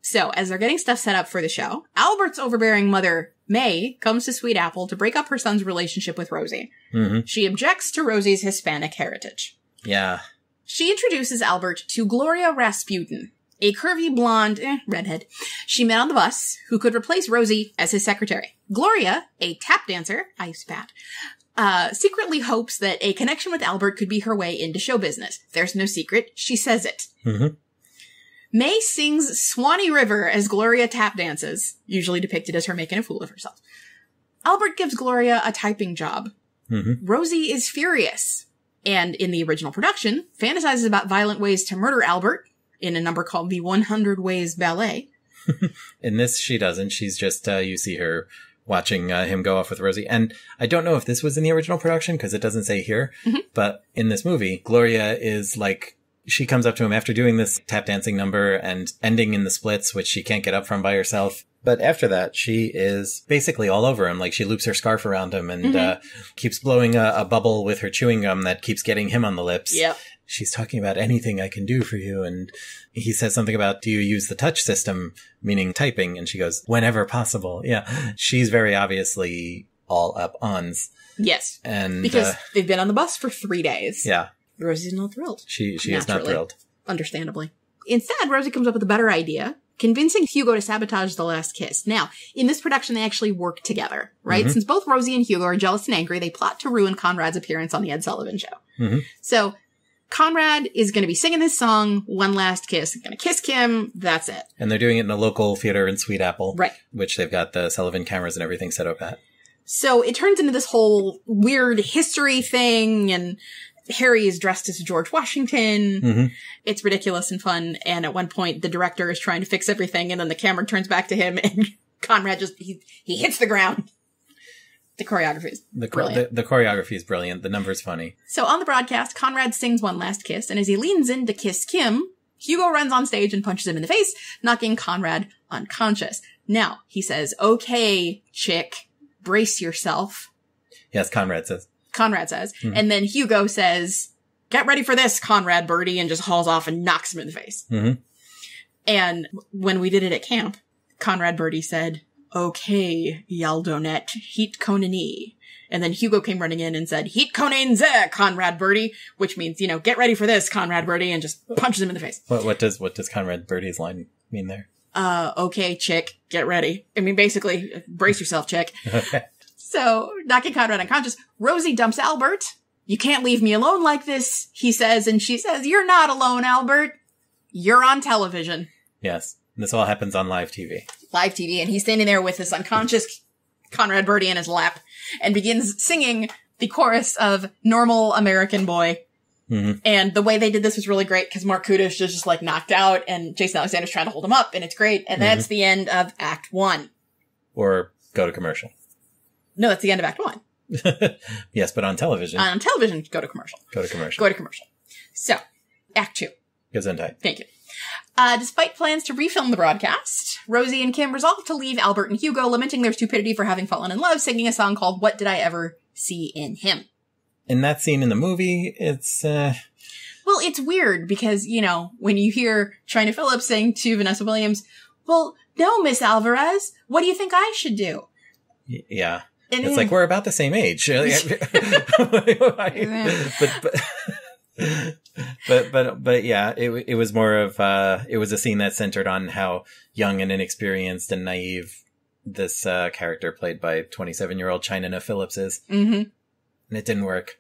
So, as they're getting stuff set up for the show, Albert's overbearing mother, May, comes to Sweet Apple to break up her son's relationship with Rosie. She objects to Rosie's Hispanic heritage. Yeah. She introduces Albert to Gloria Rasputin, a curvy blonde, redhead, she met on the bus who could replace Rosie as his secretary. Gloria, a tap dancer, ice pat, secretly hopes that a connection with Albert could be her way into show business. There's no secret. She says it. Mm-hmm. May sings Swanee River as Gloria tap dances, usually depicted as her making a fool of herself. Albert gives Gloria a typing job. Mm-hmm. Rosie is furious, and in the original production, fantasizes about violent ways to murder Albert in a number called the 100 Ways Ballet. In this, she doesn't. She's just, you see her watching him go off with Rosie. And I don't know if this was in the original production, because it doesn't say here, but in this movie, Gloria is like, she comes up to him after doing this tap dancing number and ending in the splits, which she can't get up from by herself. But after that, she is basically all over him. Like, she loops her scarf around him and keeps blowing a bubble with her chewing gum that keeps getting him on the lips. Yep. She's talking about anything I can do for you. And he says something about, do you use the touch system, meaning typing? And she goes, whenever possible. Yeah. She's very obviously all up ons. Yes. And because they've been on the bus for 3 days. Yeah. Rosie's not thrilled. She is not thrilled. Understandably. Instead, Rosie comes up with a better idea, convincing Hugo to sabotage the last kiss. Now, in this production, they actually work together, right? Since both Rosie and Hugo are jealous and angry, they plot to ruin Conrad's appearance on the Ed Sullivan Show. So, Conrad is going to be singing this song, One Last Kiss. Going to kiss Kim. That's it. And they're doing it in a local theater in Sweet Apple. Right. Which they've got the Sullivan cameras and everything set up at. So it turns into this whole weird history thing, and Harry is dressed as George Washington. It's ridiculous and fun. And at one point, the director is trying to fix everything, and then the camera turns back to him, and Conrad just, he hits the ground. The choreography is brilliant. The choreography is brilliant. The number's funny. So on the broadcast, Conrad sings One Last Kiss, and as he leans in to kiss Kim, Hugo runs on stage and punches him in the face, knocking Conrad unconscious. Now, he says, okay, chick, brace yourself. Yes, Conrad says. And then Hugo says, get ready for this, Conrad Birdie, and just hauls off and knocks him in the face. And when we did it at camp, Conrad Birdie said, okay, Yaldonet, heat konani. And then Hugo came running in and said, heat konen ze, Conrad Birdie, which means, get ready for this, Conrad Birdie, and just punches him in the face. What does Conrad Birdie's line mean there? Okay, chick, get ready. I mean, basically, brace yourself, chick. Okay. So, knocking Conrad unconscious, Rosie dumps Albert. You can't leave me alone like this, he says, and she says, you're not alone, Albert. You're on television. Yes. This all happens on live TV. Live TV, and he's standing there with this unconscious Conrad Birdie in his lap and begins singing the chorus of Normal American Boy. And the way they did this was really great because Mark Kudish is just like knocked out and Jason Alexander's trying to hold him up, and it's great. And that's the end of Act 1. Or go to commercial. No, that's the end of Act 1. Yes, but on television. On television, go to commercial. Go to commercial. Go to commercial. So, Act 2. Gesundheit. Thank you. Despite plans to refilm the broadcast, Rosie and Kim resolve to leave Albert and Hugo, lamenting their stupidity for having fallen in love, singing a song called What Did I Ever See in Him? In that scene in the movie, it's... Well, it's weird because, when you hear China Phillips saying to Vanessa Williams, well, no, Miss Alvarez, what do you think I should do? Yeah. And it's like, we're about the same age. But yeah, it was more of, it was a scene that centered on how young and inexperienced and naive this character played by 27-year-old China Phillips is. And it didn't work.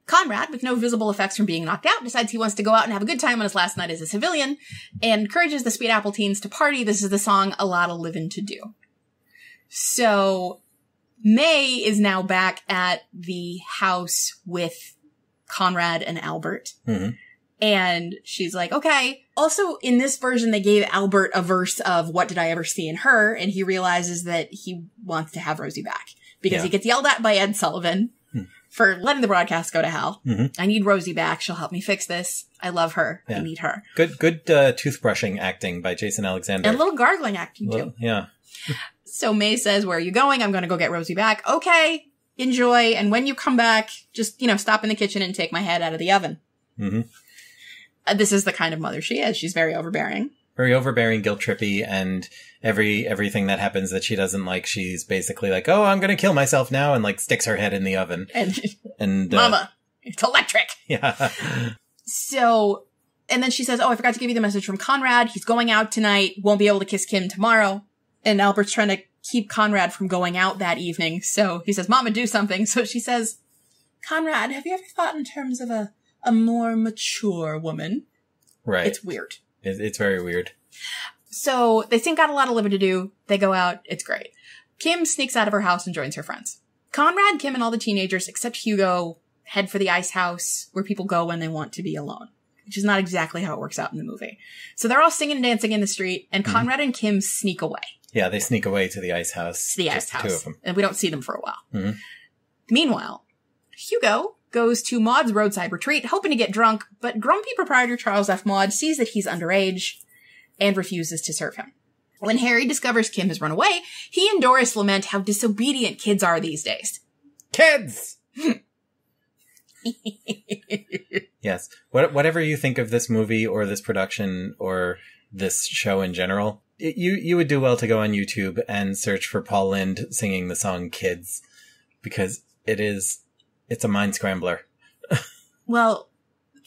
Conrad, with no visible effects from being knocked out, decides he wants to go out and have a good time on his last night as a civilian and encourages the Sweet Apple teens to party. This is the song A Lotta Livin' to Do. So May is now back at the house with Conrad and Albert. And she's like, okay. Also, in this version, they gave Albert a verse of What Did I Ever See in Her? And he realizes that he wants to have Rosie back because he gets yelled at by Ed Sullivan for letting the broadcast go to hell. I need Rosie back. She'll help me fix this. I love her. I need her. Good toothbrushing acting by Jason Alexander. And a little gargling acting, too. Yeah. So May says, where are you going? I'm going to go get Rosie back. Okay, enjoy. And when you come back, just, stop in the kitchen and take my head out of the oven. This is the kind of mother she is. She's very overbearing. Very overbearing, guilt-trippy, and everything that happens that she doesn't like, she's basically like, oh, I'm going to kill myself now, and sticks her head in the oven. And Mama, it's electric. Yeah. So And then she says, oh, I forgot to give you the message from Conrad. He's going out tonight. Won't be able to kiss Kim tomorrow. And Albert's trying to keep Conrad from going out that evening. So he says, Mama, do something. So she says, Conrad, have you ever thought in terms of a more mature woman? Right. It's weird. It's very weird. So they think got a lot of living to do. They go out. It's great. Kim sneaks out of her house and joins her friends. Conrad, Kim, and all the teenagers, except Hugo, head for the ice house where people go when they want to be alone, which is not exactly how it works out in the movie. So they're all singing and dancing in the street, and Conrad and Kim sneak away. Yeah, they sneak away to the ice house. To the ice house. Two of them. And we don't see them for a while. Meanwhile, Hugo goes to Maud's roadside retreat, hoping to get drunk, but grumpy proprietor Charles F. Maud sees that he's underage and refuses to serve him. When Harry discovers Kim has run away, he and Doris lament how disobedient kids are these days. Kids! Yes. Whatever you think of this movie or this production or this show in general, you would do well to go on YouTube and search for Paul Lynde singing the song Kids, because it's a mind scrambler. Well,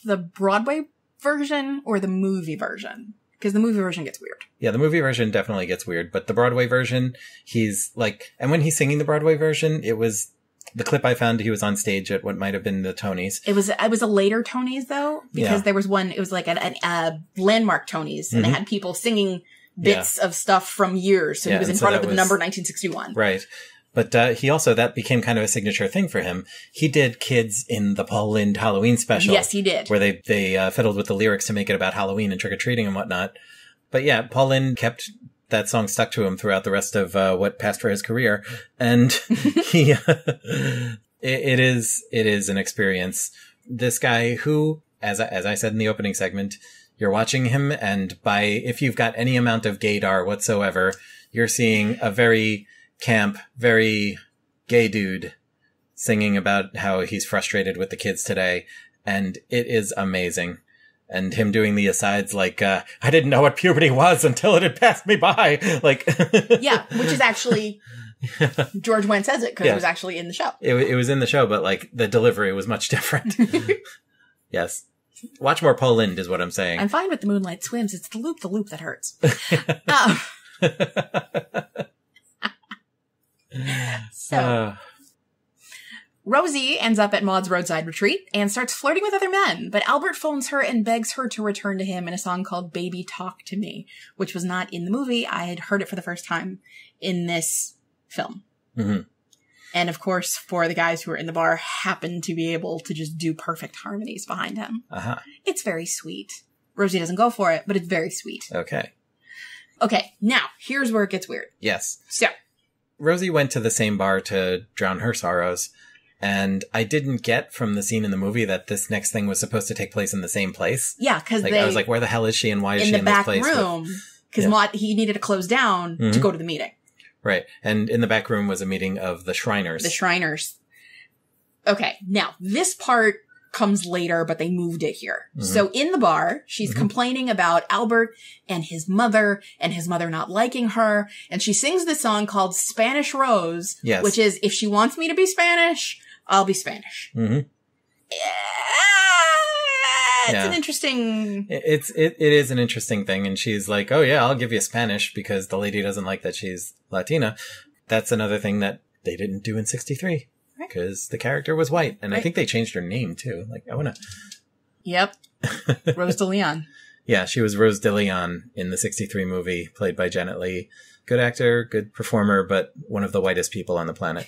the Broadway version or the movie version? Because the movie version gets weird. Yeah, the movie version definitely gets weird, but the Broadway version, he's like, and when he's singing the Broadway version, it was the clip I found, he was on stage at what might have been the Tonys. It was a later Tonys though, because there was one, it was like a landmark Tonys, and they had people singing bits of stuff from years. So he was in front of the number 1961. Right. But he also, that became kind of a signature thing for him. He did Kids in the Paul Lynde Halloween special. Yes, he did. Where they fiddled with the lyrics to make it about Halloween and trick-or-treating and whatnot. But yeah, Paul Lynde kept that song stuck to him throughout the rest of what passed for his career. And he, it is an experience. This guy who, as I said in the opening segment, you're watching him, and if you've got any amount of gaydar whatsoever, you're seeing a very camp, very gay dude singing about how he's frustrated with the kids today. And it is amazing. And him doing the asides like, I didn't know what puberty was until it had passed me by. Like, yeah, which is actually, George Wendt says it because it was actually in the show. It was in the show, but like the delivery was much different. Yes. Watch more Paul Lynde is what I'm saying. I'm fine with the Moonlight Swims. It's the loop that hurts. So, Rosie ends up at Maud's roadside retreat and starts flirting with other men, but Albert phones her and begs her to return to him in a song called Baby Talk to Me, which was not in the movie. I had heard it for the first time in this film. Mm-hmm. And of course, for the guys who were in the bar, happened to be able to just do perfect harmonies behind him. Uh-huh. It's very sweet. Rosie doesn't go for it, but it's very sweet. Okay, now, here's where it gets weird. Yes. So, Rosie went to the same bar to drown her sorrows, and I didn't get from the scene in the movie that this next thing was supposed to take place in the same place. Yeah, because I was like, where the hell is she and why is she in this place? In the back room, because he needed to close down to go to the meeting. Right, and in the back room was a meeting of the Shriners. The Shriners. Okay, now, this part comes later, but they moved it here. Mm-hmm. So in the bar, she's complaining about Albert and his mother not liking her. And she sings this song called Spanish Rose, which is, if she wants me to be Spanish, I'll be Spanish. Mm-hmm. It's an interesting... It is an interesting thing. And she's like, oh yeah, I'll give you Spanish because the lady doesn't like that she's Latina. That's another thing that they didn't do in 63. Because the character was white. And I think they changed her name, too. Like, I want to... Yep. Rose de Leon. Yeah, she was Rose de Leon in the 63 movie, played by Janet Leigh. Good actor, good performer, but one of the whitest people on the planet.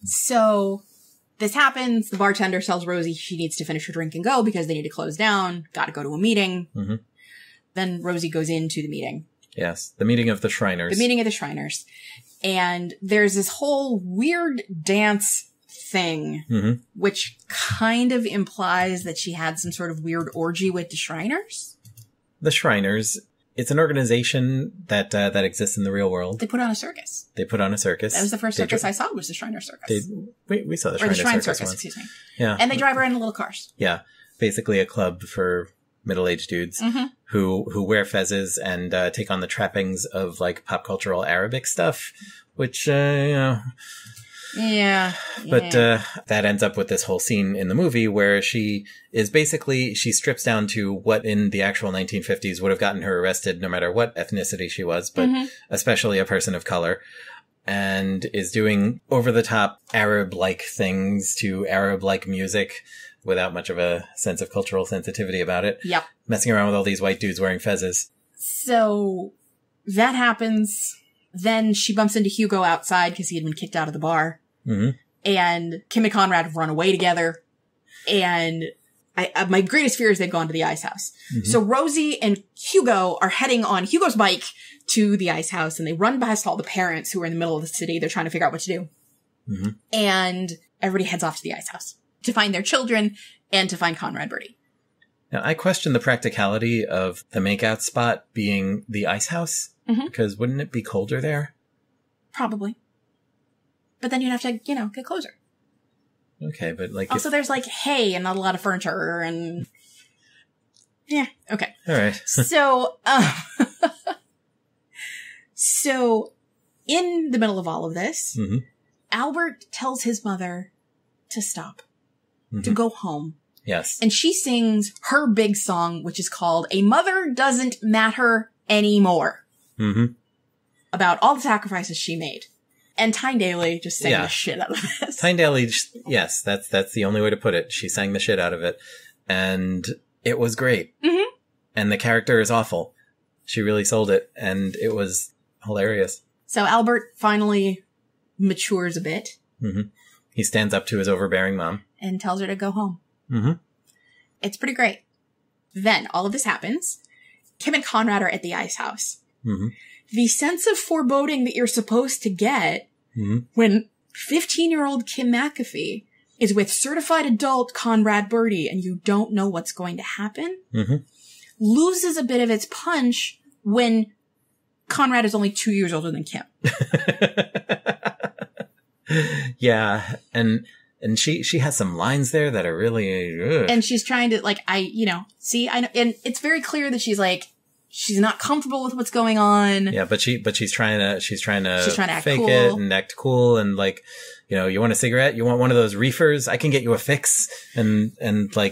So, this happens. The bartender tells Rosie she needs to finish her drink and go because they need to close down. Got to go to a meeting. Mm-hmm. Then Rosie goes into the meeting. Yes, the meeting of the Shriners. The meeting of the Shriners. And there's this whole weird dance thing, which kind of implies that she had some sort of weird orgy with the Shriners. The Shriners, it's an organization that exists in the real world. They put on a circus. That was the first circus I saw, was the Shriner Circus. We saw the Shriner Circus once. Excuse me. Yeah. And they drive around in little cars. Yeah. Basically a club for middle-aged dudes who wear fezzes and take on the trappings of like pop cultural Arabic stuff, which Yeah. But that ends up with this whole scene in the movie where she strips down to what in the actual 1950s would have gotten her arrested no matter what ethnicity she was, but especially a person of color, and is doing over-the-top Arab-like things to Arab-like music without much of a sense of cultural sensitivity about it. Yep. Messing around with all these white dudes wearing fezzes. So that happens. Then she bumps into Hugo outside because he had been kicked out of the bar. Mm-hmm. And Kim and Conrad have run away together. And my greatest fear is they've gone to the ice house. Mm-hmm. So Rosie and Hugo are heading on Hugo's bike to the ice house, and they run past all the parents who are in the middle of the city. They're trying to figure out what to do. Mm-hmm. And everybody heads off to the ice house to find their children and to find Conrad Birdie. Now, I question the practicality of the makeout spot being the ice house, because wouldn't it be colder there? Probably. But then you'd have to, get closer. Okay, but also there's hay and not a lot of furniture and yeah, okay. All right. So in the middle of all of this, Albert tells his mother to stop, to go home. Yes. And she sings her big song, which is called A Mother Doesn't Matter Anymore. About all the sacrifices she made. And Tyne Daly just sang the shit out of this. Tyne Daly, yes, that's the only way to put it. She sang the shit out of it. And it was great. And the character is awful. She really sold it. And it was hilarious. So Albert finally matures a bit. He stands up to his overbearing mom. And tells her to go home. It's pretty great. Then all of this happens. Kim and Conrad are at the ice house. The sense of foreboding that you're supposed to get when 15-year-old Kim McAfee is with certified adult Conrad Birdie and you don't know what's going to happen, loses a bit of its punch when Conrad is only 2 years older than Kim. Yeah, and she has some lines there that are really... And she's trying to, I know, and it's very clear that she's not comfortable with what's going on. Yeah, but she's trying to act fake cool. it and act cool and you want a cigarette? You want one of those reefers? I can get you a fix. And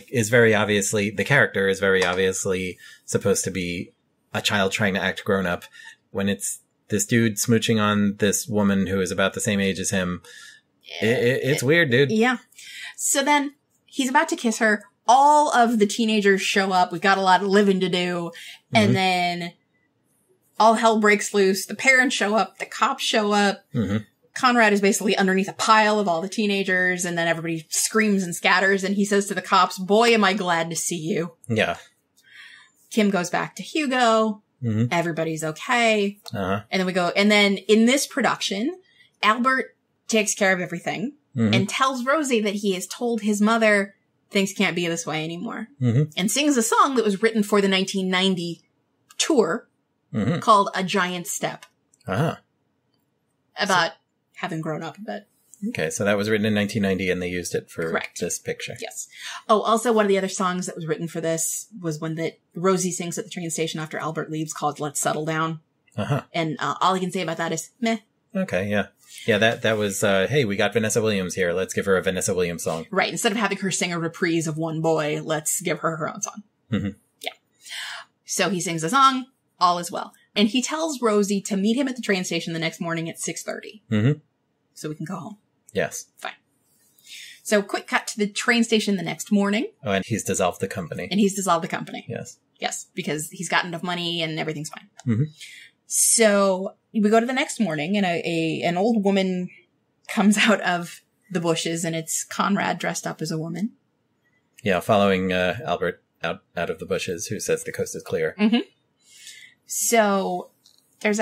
is very obviously, the character is very obviously supposed to be a child trying to act grown up when it's this dude smooching on this woman who is about the same age as him. It's weird, dude. Yeah. So then he's about to kiss her. All of the teenagers show up. We've got a lot of living to do. And then all hell breaks loose. The parents show up. The cops show up. Conrad is basically underneath a pile of all the teenagers. And then everybody screams and scatters. And he says to the cops, "Boy, am I glad to see you." Yeah. Kim goes back to Hugo. Everybody's okay. And then we go. And then in this production, Albert takes care of everything and tells Rosie that he has told his mother things can't be this way anymore. And sings a song that was written for the 1990 tour called A Giant Step. About having grown up a bit. Okay, so that was written in 1990 and they used it for this picture. Yes. Oh, also one of the other songs that was written for this was one that Rosie sings at the train station after Albert leaves called Let's Settle Down. And all I can say about that is meh. Okay, yeah. Yeah, that was, hey, we got Vanessa Williams here. Let's give her a Vanessa Williams song. Right. Instead of having her sing a reprise of One Boy, let's give her her own song. Yeah. So he sings a song. All is well. And he tells Rosie to meet him at the train station the next morning at 6:30. So we can go home. Yes. Fine. So quick cut to the train station the next morning. Oh, and he's dissolved the company. Yes. Yes, because he's got enough money and everything's fine. So we go to the next morning and an old woman comes out of the bushes and it's Conrad dressed up as a woman. Yeah, following Albert out of the bushes, who says the coast is clear. So there's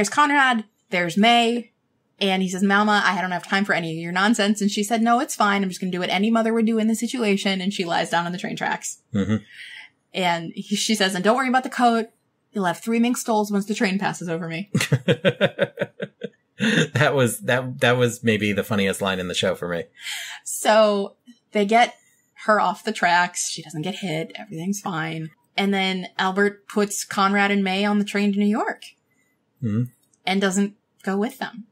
Conrad, there's May, and he says, "Mama, I don't have time for any of your nonsense." And she said, "No, it's fine. I'm just going to do what any mother would do in this situation." And she lies down on the train tracks. And she says, "And don't worry about the coat. You'll have 3 mink stoles once the train passes over me." That was maybe the funniest line in the show for me. So they get her off the tracks. She doesn't get hit. Everything's fine. And then Albert puts Conrad and May on the train to New York. And doesn't go with them.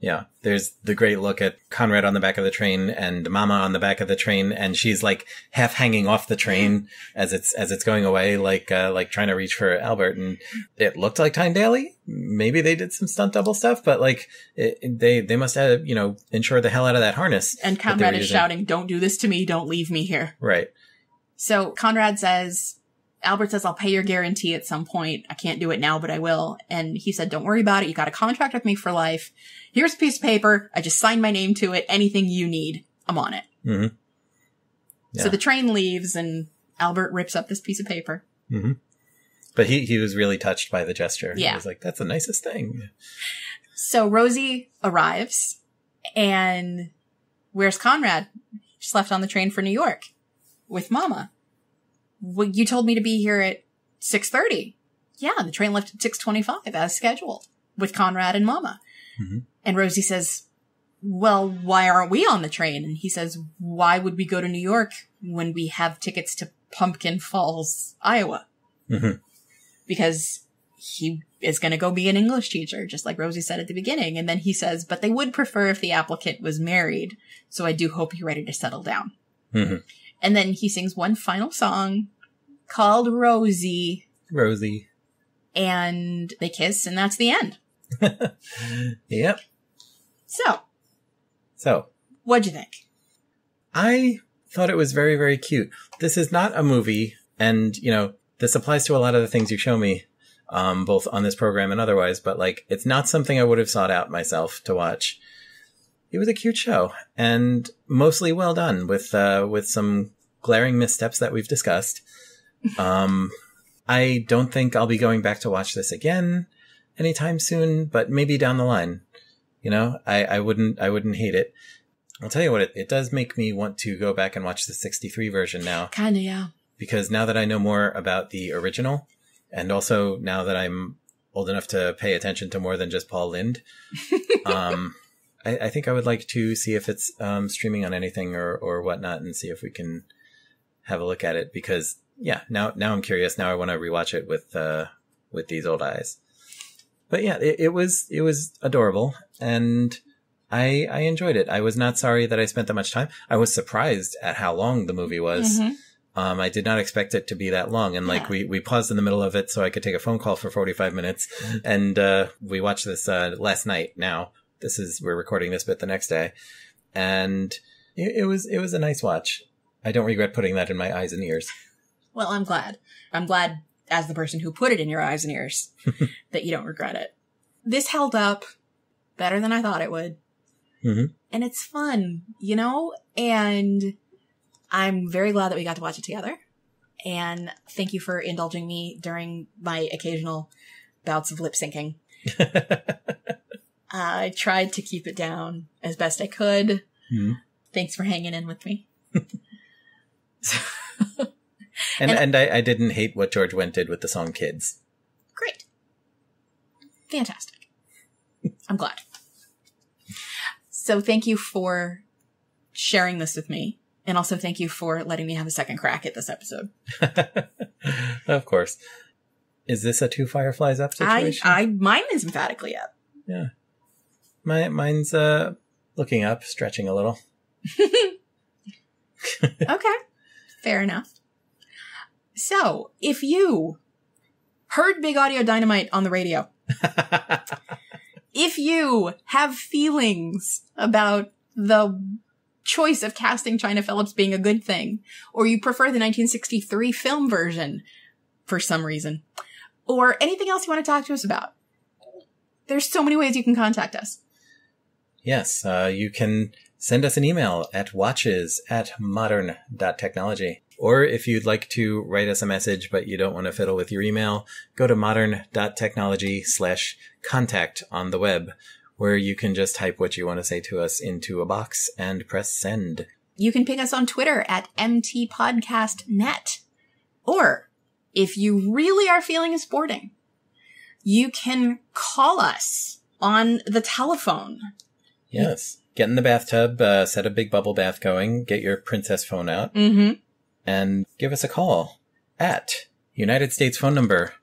Yeah. There's the great look at Conrad on the back of the train and Mama on the back of the train. And she's like half hanging off the train as it's going away, like trying to reach for Albert. And it looked like Tyne Daly. Maybe they did some stunt double stuff, but like they must have, insured the hell out of that harness. And Conrad is shouting, "Don't do this to me. Don't leave me here." Right. So Albert says, "I'll pay your guarantee at some point. I can't do it now, but I will." And he said, "Don't worry about it. You got a contract with me for life. Here's a piece of paper. I just signed my name to it. Anything you need, I'm on it." Mm-hmm. Yeah. So the train leaves and Albert rips up this piece of paper. Mm-hmm. But he was really touched by the gesture. Yeah. He was like, "That's the nicest thing." So Rosie arrives, and where's Conrad? Just left on the train for New York with Mama. "Well, you told me to be here at 6:30. Yeah, the train left at 6:25 as scheduled with Conrad and Mama. Mm-hmm. And Rosie says, "Well, why aren't we on the train?" And he says, "Why would we go to New York when we have tickets to Pumpkin Falls, Iowa?" Mm-hmm. Because he is going to go be an English teacher, just like Rosie said at the beginning. And then he says, "But they would prefer if the applicant was married. So I do hope you're ready to settle down." Mm-hmm. And then he sings one final song called Rosie. Rosie. And they kiss, and that's the end. Yep. So, what'd you think? I thought it was very, very cute. This is not a movie, and, this applies to a lot of the things you show me, both on this program and otherwise, but, like, it's not something I would have sought out myself to watch. It was a cute show, and mostly well done, with some glaring missteps that we've discussed. I don't think I'll be going back to watch this again anytime soon, but maybe down the line. I wouldn't hate it. I'll tell you what, it does make me want to go back and watch the 63 version now. Kinda, yeah. Because now that I know more about the original, and also now that I'm old enough to pay attention to more than just Paul Lynde, I think I would like to see if it's streaming on anything or whatnot, and see if we can have a look at it. Because yeah, now I'm curious. Now I want to rewatch it with these old eyes. But yeah, it was adorable, and I enjoyed it. I was not sorry that I spent that much time. I was surprised at how long the movie was. Mm-hmm. I did not expect it to be that long. And like, we paused in the middle of it so I could take a phone call for 45 minutes. And, we watched this, last night. Now we're recording this bit the next day. And it was a nice watch. I don't regret putting that in my eyes and ears. Well, I'm glad. I'm glad, as the person who put it in your eyes and ears, that you don't regret it. This held up better than I thought it would. Mm-hmm. And it's fun, and I'm very glad that we got to watch it together. And thank you for indulging me during my occasional bouts of lip syncing. I tried to keep it down as best I could. Mm-hmm. Thanks for hanging in with me. And I didn't hate what George Wendt did with the song Kids. Great. Fantastic. I'm glad. So thank you for sharing this with me. And also thank you for letting me have a second crack at this episode. Of course. Is this a two fireflies up situation? Mine is emphatically up. Yeah. Mine's looking up, stretching a little. Okay. Fair enough. So, if you heard Big Audio Dynamite on the radio, if you have feelings about the choice of casting China Phillips being a good thing, or you prefer the 1963 film version for some reason, or anything else you want to talk to us about, there's so many ways you can contact us. Yes, you can send us an email at watches@modern.technology. Or if you'd like to write us a message, but you don't want to fiddle with your email, go to modern.technology/contact on the web, where you can just type what you want to say to us into a box and press send. You can ping us on Twitter at MTPodcastNet. Or if you really are feeling sporting, you can call us on the telephone. Yes. Get in the bathtub, set a big bubble bath going, get your princess phone out. Mm-hmm. And give us a call at United States phone number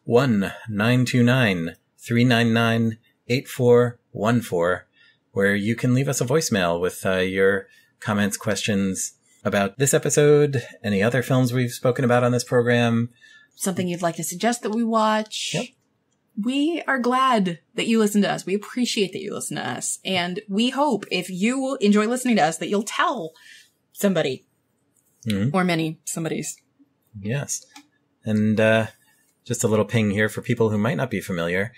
1-929-399-8414. where you can leave us a voicemail with your comments, questions about this episode, any other films we've spoken about on this program. Something you'd like to suggest that we watch. Yep. We are glad that you listen to us. We appreciate that you listen to us. And we hope if you enjoy listening to us that you'll tell somebody or many somebodies. Yes. And just a little ping here for people who might not be familiar.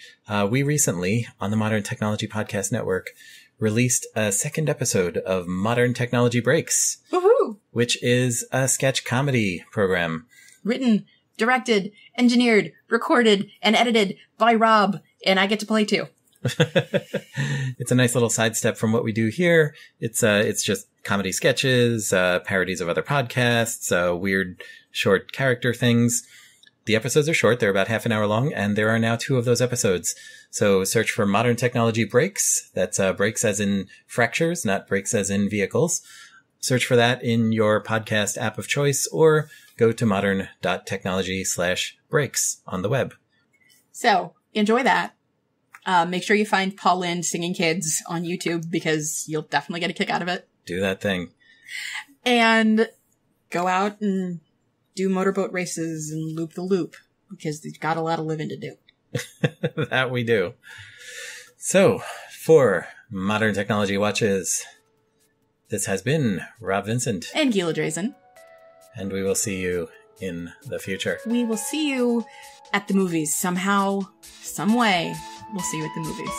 We recently, on the Modern Technology Podcast Network, released a second episode of Modern Technology Breaks, Woohoo! Which is a sketch comedy program. Written, directed, engineered, recorded, and edited by Rob, and I get to play too. It's a nice little sidestep from what we do here. It's just comedy sketches, parodies of other podcasts, weird short character things. The episodes are short. They're about half an hour long, and there are now 2 of those episodes. So search for Modern Technology Breaks. That's breaks as in fractures, not breaks as in vehicles. Search for that in your podcast app of choice, or go to modern.technology/breaks on the web. So enjoy that. Make sure you find Paul Lynde singing kids on YouTube, because you'll definitely get a kick out of it. Do that thing. And go out and do motorboat races and loop the loop, because they've got a lot of living to do. That we do. So, for Modern Technology Watches, this has been Rob Vincent. And Gila Drazen. And we will see you in the future. We will see you at the movies. Somehow, some way, we'll see you at the movies.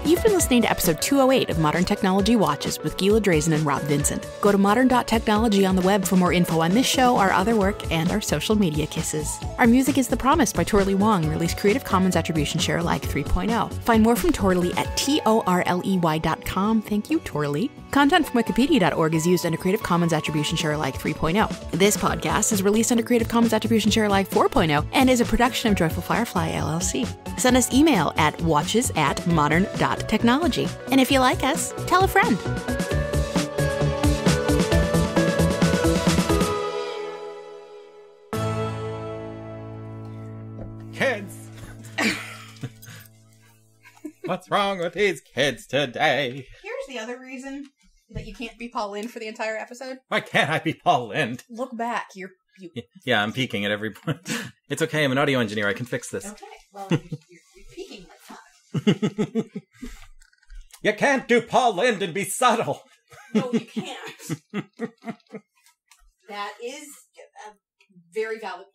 You've been listening to episode 208 of Modern Technology Watches with Gila Drazen and Rob Vincent. Go to modern.technology on the web for more info on this show, our other work, and our social media kisses. Our music is The Promise by Torley Wong, released Creative Commons Attribution Share Alike 3.0. Find more from Torley at torley.com. Thank you, Torley. Content from wikipedia.org is used under Creative Commons Attribution Share Alike 3.0. This podcast is released under Creative Commons Attribution Share Alike 4.0 and is a production of Joyful Firefly, LLC. Send us email at watches@modern.technology. And if you like us, tell a friend. Kids! What's wrong with these kids today? Here's the other reason that you can't be Paul Lynde for the entire episode. Why can't I be Paul Lynde? Look back. Yeah, I'm peeking at every point. It's okay, I'm an audio engineer. I can fix this. Okay, well, you're peeking like that. You can't do Paul Lynde and be subtle. No, you can't. That is a very valid